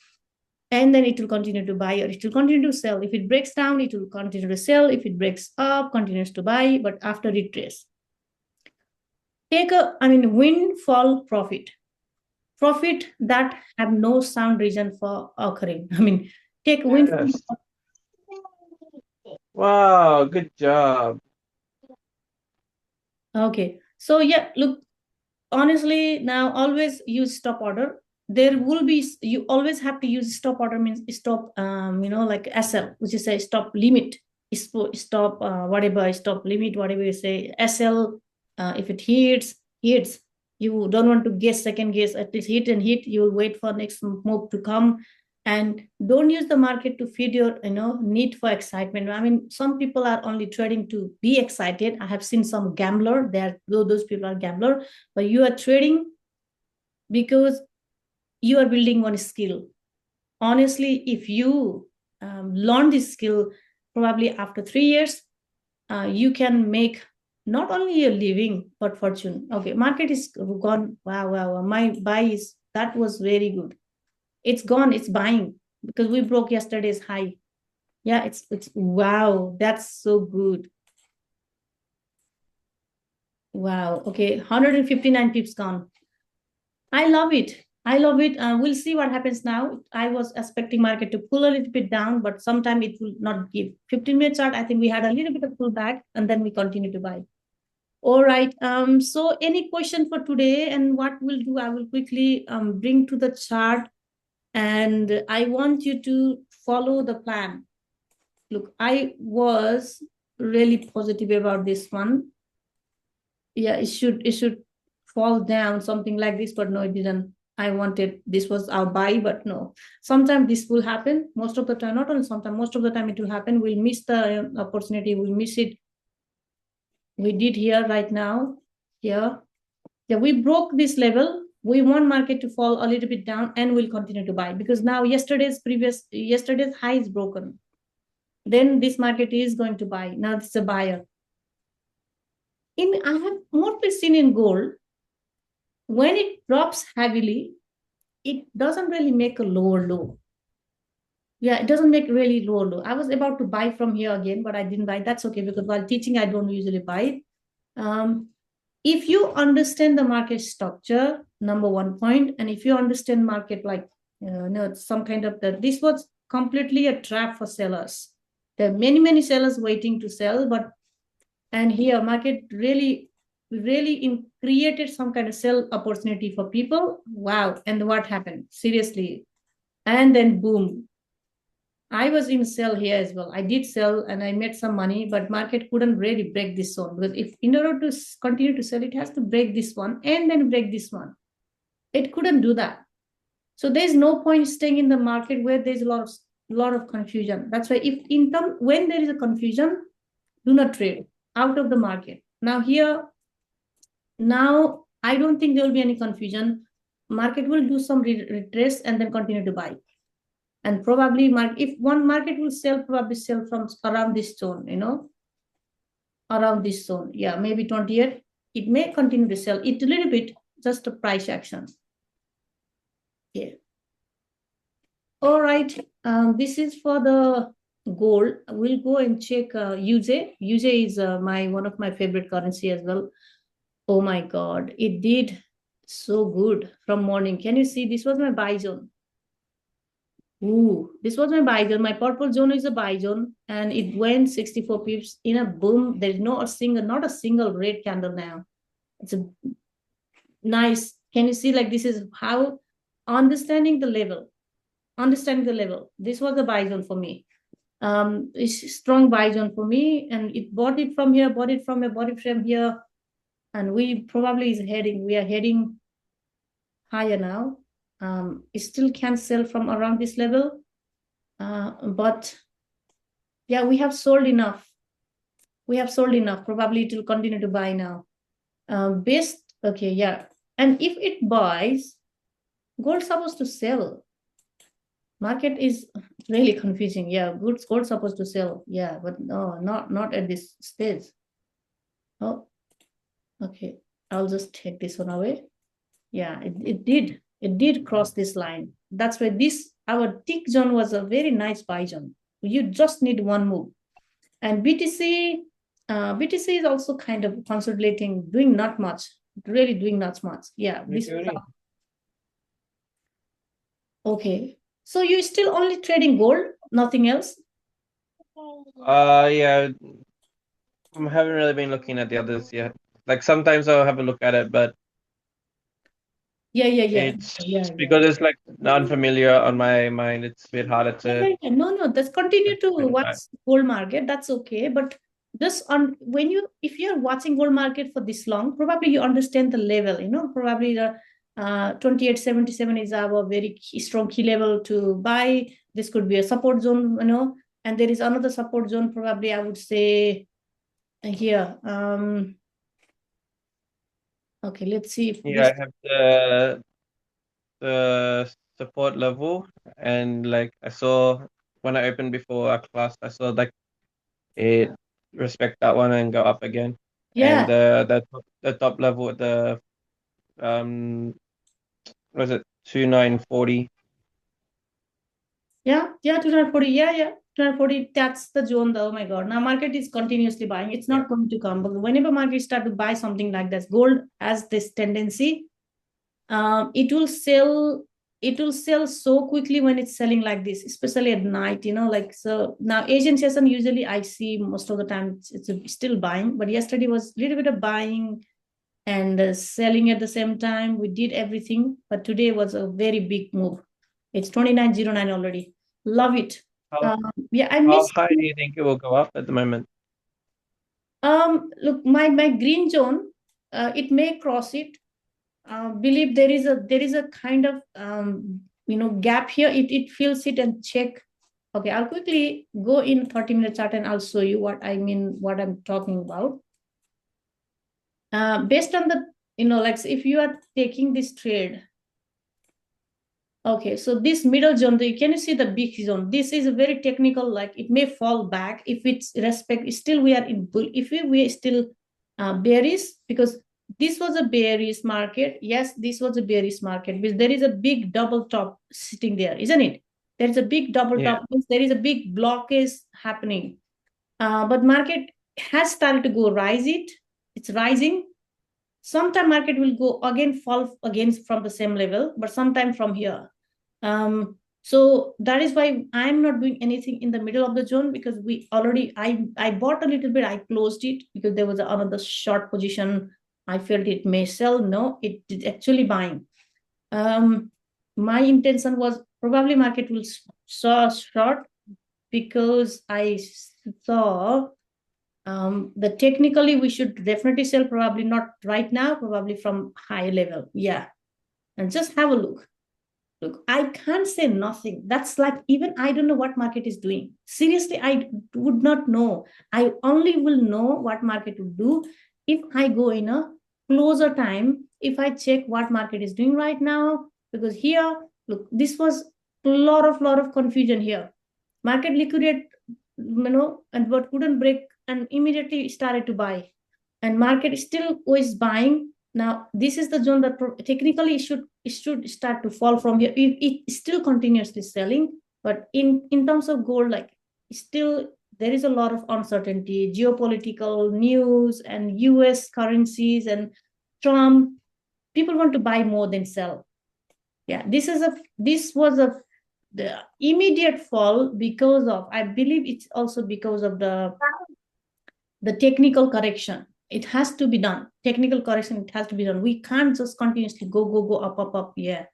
and then it will continue to buy or it will continue to sell. If it breaks down, it will continue to sell. If it breaks up, continues to buy, but after retrace. Take win, fall, profit that have no sound reason for occurring. Take win. Yes. Wow, good job. Okay. So yeah, look, honestly, now always use stop order. There will be, you always have to use stop order, means stop, like SL, which is a stop limit, stop, whatever, stop limit, whatever you say, SL. If it hits, you don't want to guess, second guess, at least hit and hit. You will wait for next move to come, and don't use the market to feed your need for excitement. Some people are only trading to be excited. I have seen some gambler there, those people are gambler, but you are trading because you are building one skill. Honestly, if you learn this skill, probably after 3 years, you can make not only a living but fortune. Okay, market is gone. Wow. My buy is, that was very good. It's gone. It's buying because we broke yesterday's high. Yeah, it's wow. That's so good. Wow. Okay, 159 pips gone. I love it. I love it. We'll see what happens now. I was expecting market to pull a little bit down, but sometime it will not give. 15-minute chart, I think we had a little bit of pullback and then we continue to buy. All right. So any question for today? And what we'll do, I will quickly bring to the chart, and I want you to follow the plan. Look, I was really positive about this one. Yeah, it should fall down something like this, but no, it didn't. I wanted, this was our buy, but no. Sometimes this will happen. Most of the time, not only sometimes, most of the time it will happen. We'll miss the opportunity. We'll miss it. We did here right now. Here. Yeah, we broke this level. We want market to fall a little bit down and we'll continue to buy because now yesterday's high is broken. Then this market is going to buy. Now it's a buyer. I have mostly seen in gold, when it drops heavily, it doesn't really make a lower low. Yeah, it doesn't make really lower low. I was about to buy from here again, but I didn't buy. That's okay because while teaching, I don't usually buy. If you understand the market structure, number one point, and if you understand market, like some kind of this was completely a trap for sellers. There are many sellers waiting to sell, and here market really created some kind of sell opportunity for people. Wow. And what happened? Seriously. And then boom. I was in sell here as well. I did sell and I made some money, but market couldn't really break this zone, because if in order to continue to sell, it has to break this one and then break this one. It couldn't do that. So there's no point staying in the market where there's a lot of confusion. That's why if in term when there is a confusion, do not trade out of the market. Now I don't think there will be any confusion. Market will do some retrace and then continue to buy. And probably if one market will sell, probably sell from around this zone, around this zone. Yeah, maybe 28. It may continue to sell it a little bit, just a price action. Yeah. All right. This is for the gold. We'll go and check UJ. UJ is my one of my favorite currency as well. Oh my God, it did so good from morning. Can you see? This was my buy zone. Ooh, this was my buy zone. My purple zone is a buy zone, and it went 64 pips in a boom. There's not a single red candle now. It's a nice. Can you see? Like this is how understanding the level. Understanding the level. This was a buy zone for me. It's strong buy zone for me, and it bought it from here, bought it from here, bought it from here, and we probably is heading. We are heading higher now. It still can sell from around this level, but yeah, we have sold enough. We have sold enough. Probably it will continue to buy now. Best, okay, yeah. And if it buys, gold supposed to sell. Market is really confusing. Yeah, gold supposed to sell. Yeah, but no, not at this stage. Oh, okay. I'll just take this one away. Yeah, it did cross this line. That's why our tick zone was a very nice buy zone. You just need one move. And BTC is also kind of consolidating, doing not much, really doing not much. Yeah, this was okay. So you still only trading gold, nothing else? Yeah, I haven't really been looking at the others yet. Like sometimes I'll have a look at it, but Yeah. it's because it's like unfamiliar on my mind. It's a bit harder to No, that's continue to spend watch time. gold market. That's okay. But just on when if you're watching gold market for this long, probably you understand the level. Probably the 2877 is our very strong key level to buy. This could be a support zone. And there is another support zone. Probably I would say here. Okay, let's see if Yeah, this. I have the support level, and like I saw when I opened before our class, I saw like it respect that one and go up again. And Yeah, the top level, the was it 2940? yeah, 240. Yeah. 240. That's the zone. Oh my God. Now market is continuously buying. It's Yeah, not going to come. But whenever market start to buy something like this, gold has this tendency. It will sell. It will sell so quickly when it's selling like this, especially at night. Like so. Now Asian session usually I see most of the time it's still buying. But yesterday was a little bit of buying and selling at the same time. We did everything, but today was a very big move. It's 2909 already. Love it. how Yeah, I how missed. high do you think it will go up at the moment? Look, my green zone, it may cross it. Believe there is a kind of gap here. It fills it and check. Okay, I'll quickly go in 30-minute chart and I'll show you what I mean, what I'm talking about. Based on the like if you are taking this trade. Okay, so this middle zone, can you see the big zone? This is a very technical, like it may fall back if it's respect. Still, we are in bull. If we still bearish, because this was a bearish market. Yes, this was a bearish market because there is a big double top sitting there, isn't it? There is a big double Yeah, top. Means there is a big blockage happening. But market has started to go rise. It's rising. Sometime market will go again, fall again from the same level, but sometime from here. So that is why I'm not doing anything in the middle of the zone, because I bought a little bit, I closed it because there was another short position. I felt it may sell. No, it did actually buying. My intention was probably market will saw short, because I saw the technically we should definitely sell, probably not right now, probably from high level. Yeah. And just have a look. Look, I can't say nothing. That's like, even I don't know what market is doing. Seriously, I would not know. I only will know what market will do if I go in a closer time, if I check what market is doing right now. Because here, look, this was a lot of confusion here. Market liquidate, and what couldn't break and immediately started to buy. And market still is buying. Now this is the zone that technically it should start to fall from here. It still continuously selling, but in terms of gold, like, still there is a lot of uncertainty, geopolitical news and US currencies and Trump. People want to buy more than sell. Yeah, this was a the immediate fall because of, I believe it's also because of the technical correction. It has to be done. Technical correction, it has to be done. We can't just continuously go up. Yeah.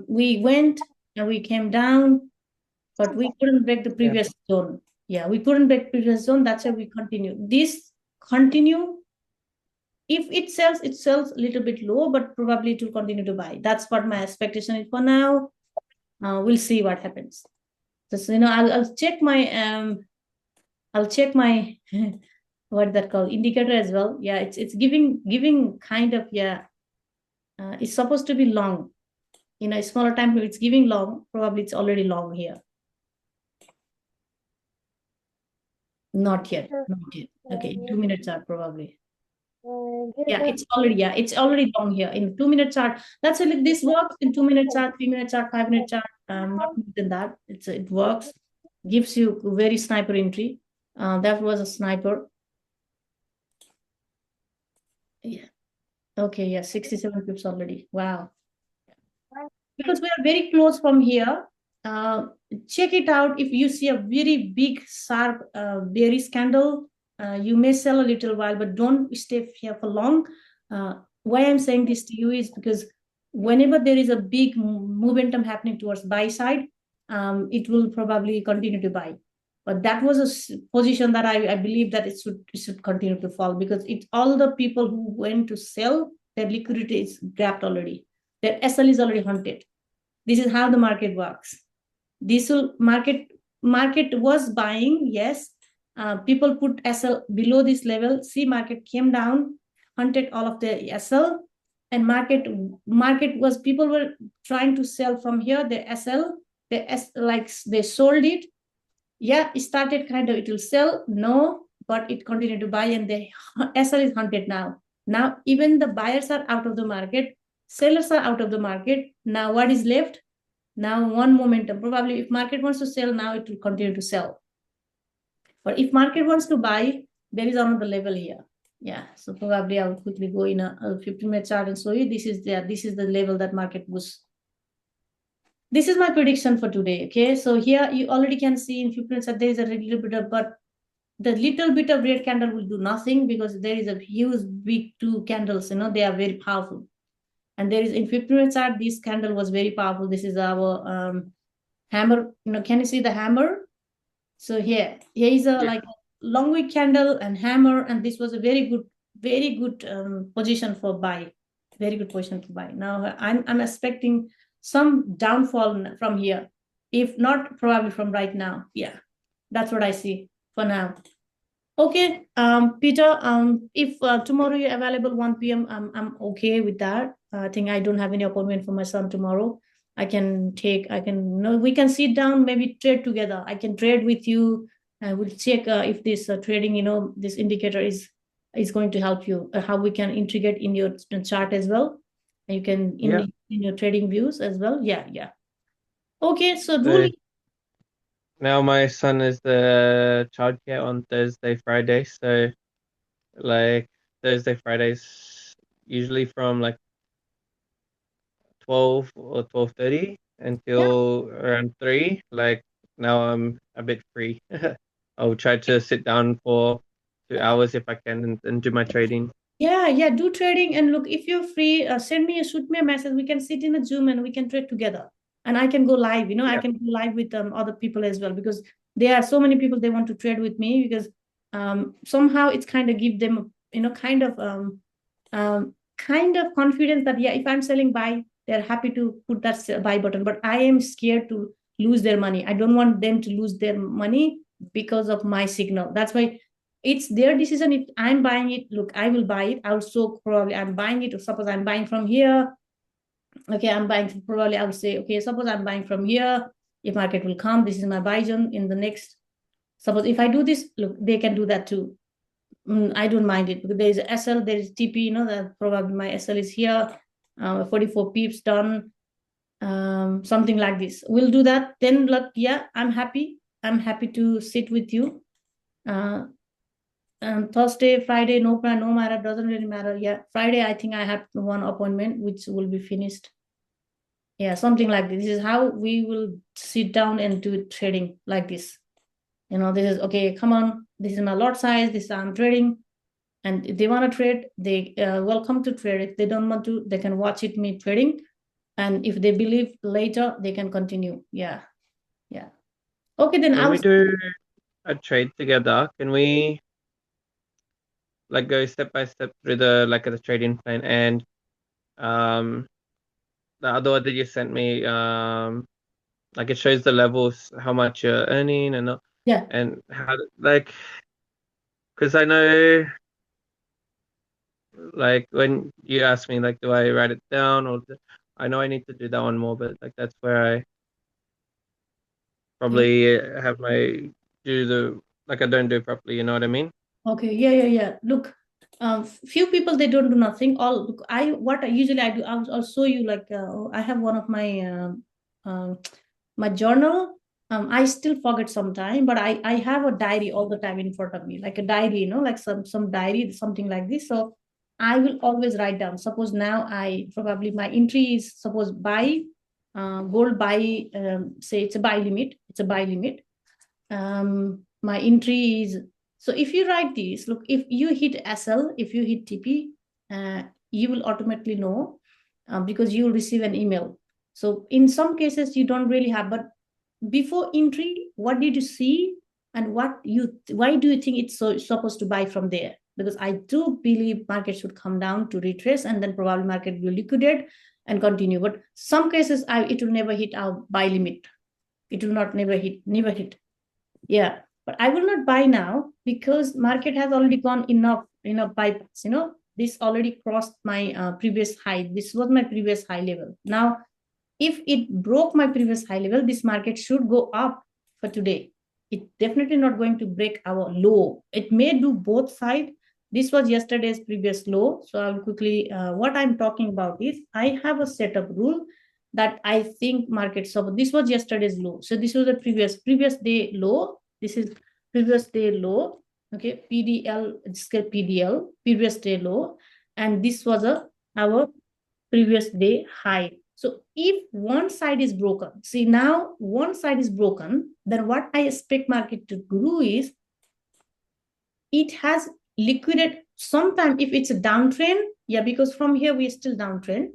We went and we came down, but we couldn't break the Yeah. previous zone. Yeah, we couldn't break previous zone. That's why we continue. This continue. If it sells a little bit low, but probably it will continue to buy. That's what my expectation is for now. We'll see what happens. Just, I'll check my what that called, indicator as well. Yeah, it's giving kind of, yeah. It's supposed to be long. A smaller time frame, it's giving long. Probably it's already long here. Not yet. Not yet. Okay, 2 minute chart probably. Yeah, it's already long here in 2 minute chart. That's it. Like, this works in 2 minute chart, 3 minute chart, 5 minute chart. Not more than that. It works. Gives you very sniper entry. That was a sniper. Yeah. Okay. Yeah. 67 pips already. Wow. Because we are very close from here. Uh, Check it out. If you see a very big, sharp, bearish candle, you may sell a little while, but don't stay here for long. Why I'm saying this to you is because whenever there is a big momentum happening towards buy side, it will probably continue to buy. But that was a position that I believe that it should continue to fall, because it's all the people who went to sell, their liquidity is grabbed already. Their SL is already hunted. This is how the market works. This will market was buying, yes. People put SL below this level. See, market came down, hunted all of the SL, and market was, people were trying to sell from here the SL. Like they sold it. Yeah, it started kind of, it will sell, no, but it continued to buy, and the SL is hunted now. Now even the buyers are out of the market, sellers are out of the market. Now what is left? Now one momentum. Probably if market wants to sell now, it will continue to sell. But if market wants to buy, there is another level here. Yeah. So probably I'll quickly go in a 15-minute chart and show you. This is the level that market was. This is my prediction for today. Okay. So here you already can see in 15 minutes that there is a little bit of, but the little bit of red candle will do nothing, because there is a huge big two candles, they are very powerful. And there is in 15-minute chart, this candle was very powerful. This is our hammer. Can you see the hammer? So here is a like long wick candle and hammer, and this was a very good position for buy. Very good position to buy. Now I'm expecting some downfall from here, if not probably from right now. Yeah, that's what I see for now. Okay, Peter, if tomorrow you're available 1 p.m., I'm okay with that. I think I don't have any appointment for my son tomorrow. We can sit down, maybe trade together. I can trade with you. We'll check if this trading, this indicator is going to help you, how we can integrate in your chart as well. And you can in your trading views as well. Yeah. Okay, so So now my son is the childcare on Thursday, Friday. So like Thursday, Fridays, usually from like 12 or 12:30 yeah. until around 3. Like now I'm a bit free. I'll try to sit down for 2 hours if I can, and do my trading. Yeah, do trading. And look, if you're free, shoot me a message. We can sit in a Zoom and we can trade together. and I can go live. I can go live with other people as well, because there are so many people they want to trade with me, because somehow it's kind of give them kind of confidence that, yeah, if I'm selling buy, they're happy to put that buy button. But I am scared to lose their money. I don't want them to lose their money because of my signal. That's why it's their decision. If I'm buying it, look, I will buy it. Also, probably I'm buying it. Or suppose I'm buying from here. Okay, I'm buying, probably I would say, okay, suppose I'm buying from here. If market will come, this is my buy zone in the next. Suppose if I do this, look, they can do that too. I don't mind it, because there is SL, there is TP, that probably my SL is here, 44 pips done, something like this. We'll do that. Then, look, yeah, I'm happy. I'm happy to sit with you. Uh, Thursday, Friday, no plan, no matter, doesn't really matter. Yeah, Friday, I think I have one appointment which will be finished. Yeah, something like this. This is how we will sit down and do trading like this. This is okay. Come on, this is my lot size. This I'm trading, and if they want to trade, they welcome to trade. If they don't want to, they can watch it me trading, and if they believe later, they can continue. Yeah, yeah. Okay, then When I'll. we do a trade together, can we like go step by step through the trading plan and um the other one that you sent me like it shows the levels, how much you're earning Yeah. and how like because I know like when you ask me like do I write it down I know I need to do that one more, but like that's where I Yeah. probably have my do the like I don't do it properly, you know what I mean? Okay, yeah, yeah, yeah. Look, few people they don't do nothing. All look, I what I usually I do. I'll show you, like I have one of my my journal. I still forget sometime, but I have a diary all the time in front of me, like a diary, like some diary, something like this. So I will always write down. Suppose now I probably my entry is, suppose buy gold buy, say it's a buy limit. It's a buy limit. My entry is, so if you write this, look, if you hit SL, if you hit TP, you will automatically know, because you will receive an email. So in some cases you don't really have, but before entry, what did you see, and why do you think it's so supposed to buy from there? Because I do believe market should come down to retrace, and then probably market will liquidate and continue. But some cases, it will never hit our buy limit. It will not never hit. Yeah, but I will not buy now, because market has already gone enough bypass. This already crossed my previous high. This was my previous high level. Now, if it broke my previous high level, this market should go up for today. It definitely not going to break our low. It may do both side. This was yesterday's previous low. So I'll quickly, what I'm talking about is, I have a setup rule that I think market. So this was yesterday's low. So this was the previous day low. This is previous day low. Okay, PDL, it's called PDL, previous day low. And this was our previous day high. So if one side is broken, see now one side is broken, then what I expect market to do is, it has liquidated sometime. If it's a downtrend, yeah, because from here we are still downtrend.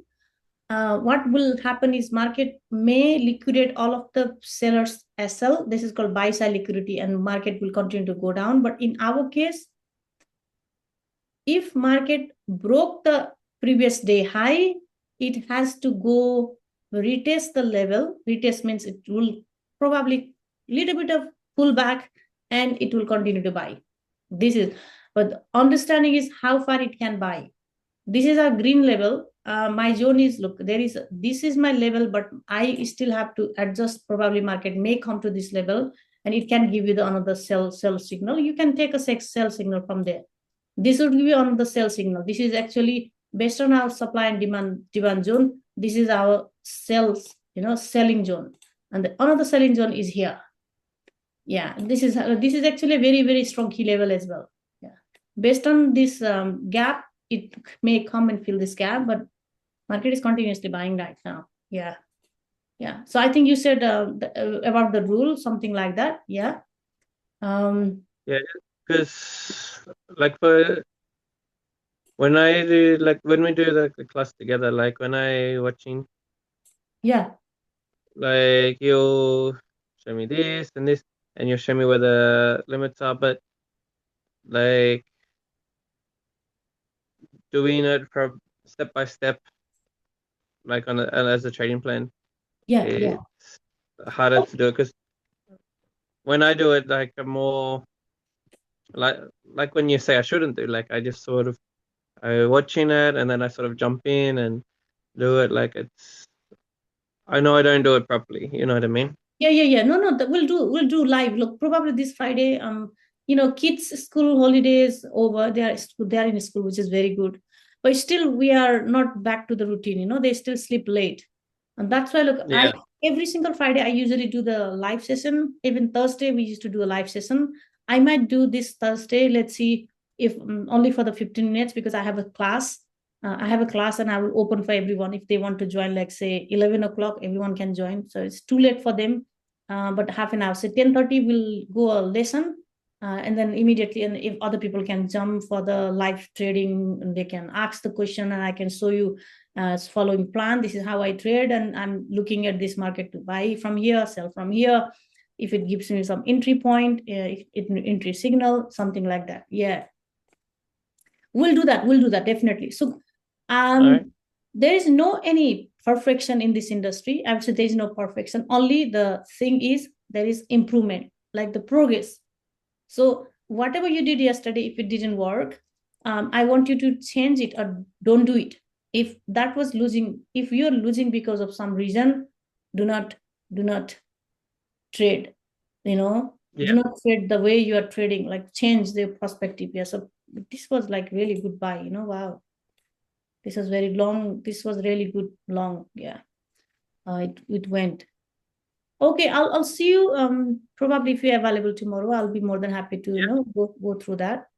What will happen is market may liquidate all of the sellers SL. This is called buy side liquidity, and market will continue to go down. But in our case, if market broke the previous day high, it has to go retest the level. Retest means it will probably little bit of pullback, and it will continue to buy. This is, but the understanding is how far it can buy. This is a green level. My zone is, look, this is my level, but I still have to adjust. Probably market may come to this level, and it can give you the another sell signal. You can take a sell signal from there. This would be on the sell signal. This is actually based on our supply and demand zone. This is our selling zone, and the another selling zone is here. Yeah, this is actually a very very strong key level as well. Yeah, based on this gap, it may come and fill this gap, but market is continuously buying right now. Yeah, yeah. So I think you said about the rule, something like that. Yeah. Yeah, because like for when I do like when we do the class together, like when I watching Yeah. Like you show me this and this, and you show me where the limits are, but like doing it from step by step, like on as a trading plan, Yeah, yeah. it's harder to do it because when I do it, like I'm more like when you say I shouldn't do, like I just sort of I watching it and then I sort of jump in and do it like it's I know I don't do it properly. You know what I mean? Yeah, yeah, yeah. No, no, we'll do live. Look, probably this Friday. Kids' school holidays over. They are in school, which is very good. But still, we are not back to the routine. They still sleep late, and that's why. Look, I Yeah, every single Friday I usually do the live session. Even Thursday we used to do a live session. I might do this Thursday. Let's see if only for the 15 minutes because I have a class. I have a class and I will open for everyone if they want to join. Like say 11 o'clock, everyone can join. So it's too late for them, but half an hour. So 10:30 will go a lesson, and then immediately, and if other people can jump for the live trading, and they can ask the question, and I can show you following plan. This is how I trade, and I'm looking at this market to buy from here, sell from here. If it gives me some entry point, if it entry signal, something like that. Yeah, we'll do that. We'll do that definitely. So, all right. there is no any perfection in this industry. I would say there is no perfection. Only the thing is there is improvement, like the progress. So whatever you did yesterday, if it didn't work, I want you to change it or don't do it. If that was losing, if you're losing because of some reason, do not trade. You know, do Yeah, not trade the way you are trading. Like change the perspective. Yeah. So this was like really good buy. Wow, this was very long. This was really good long. Yeah. It went. Okay, I'll see you probably if you're available tomorrow. I'll be more than happy to yeah, go through that.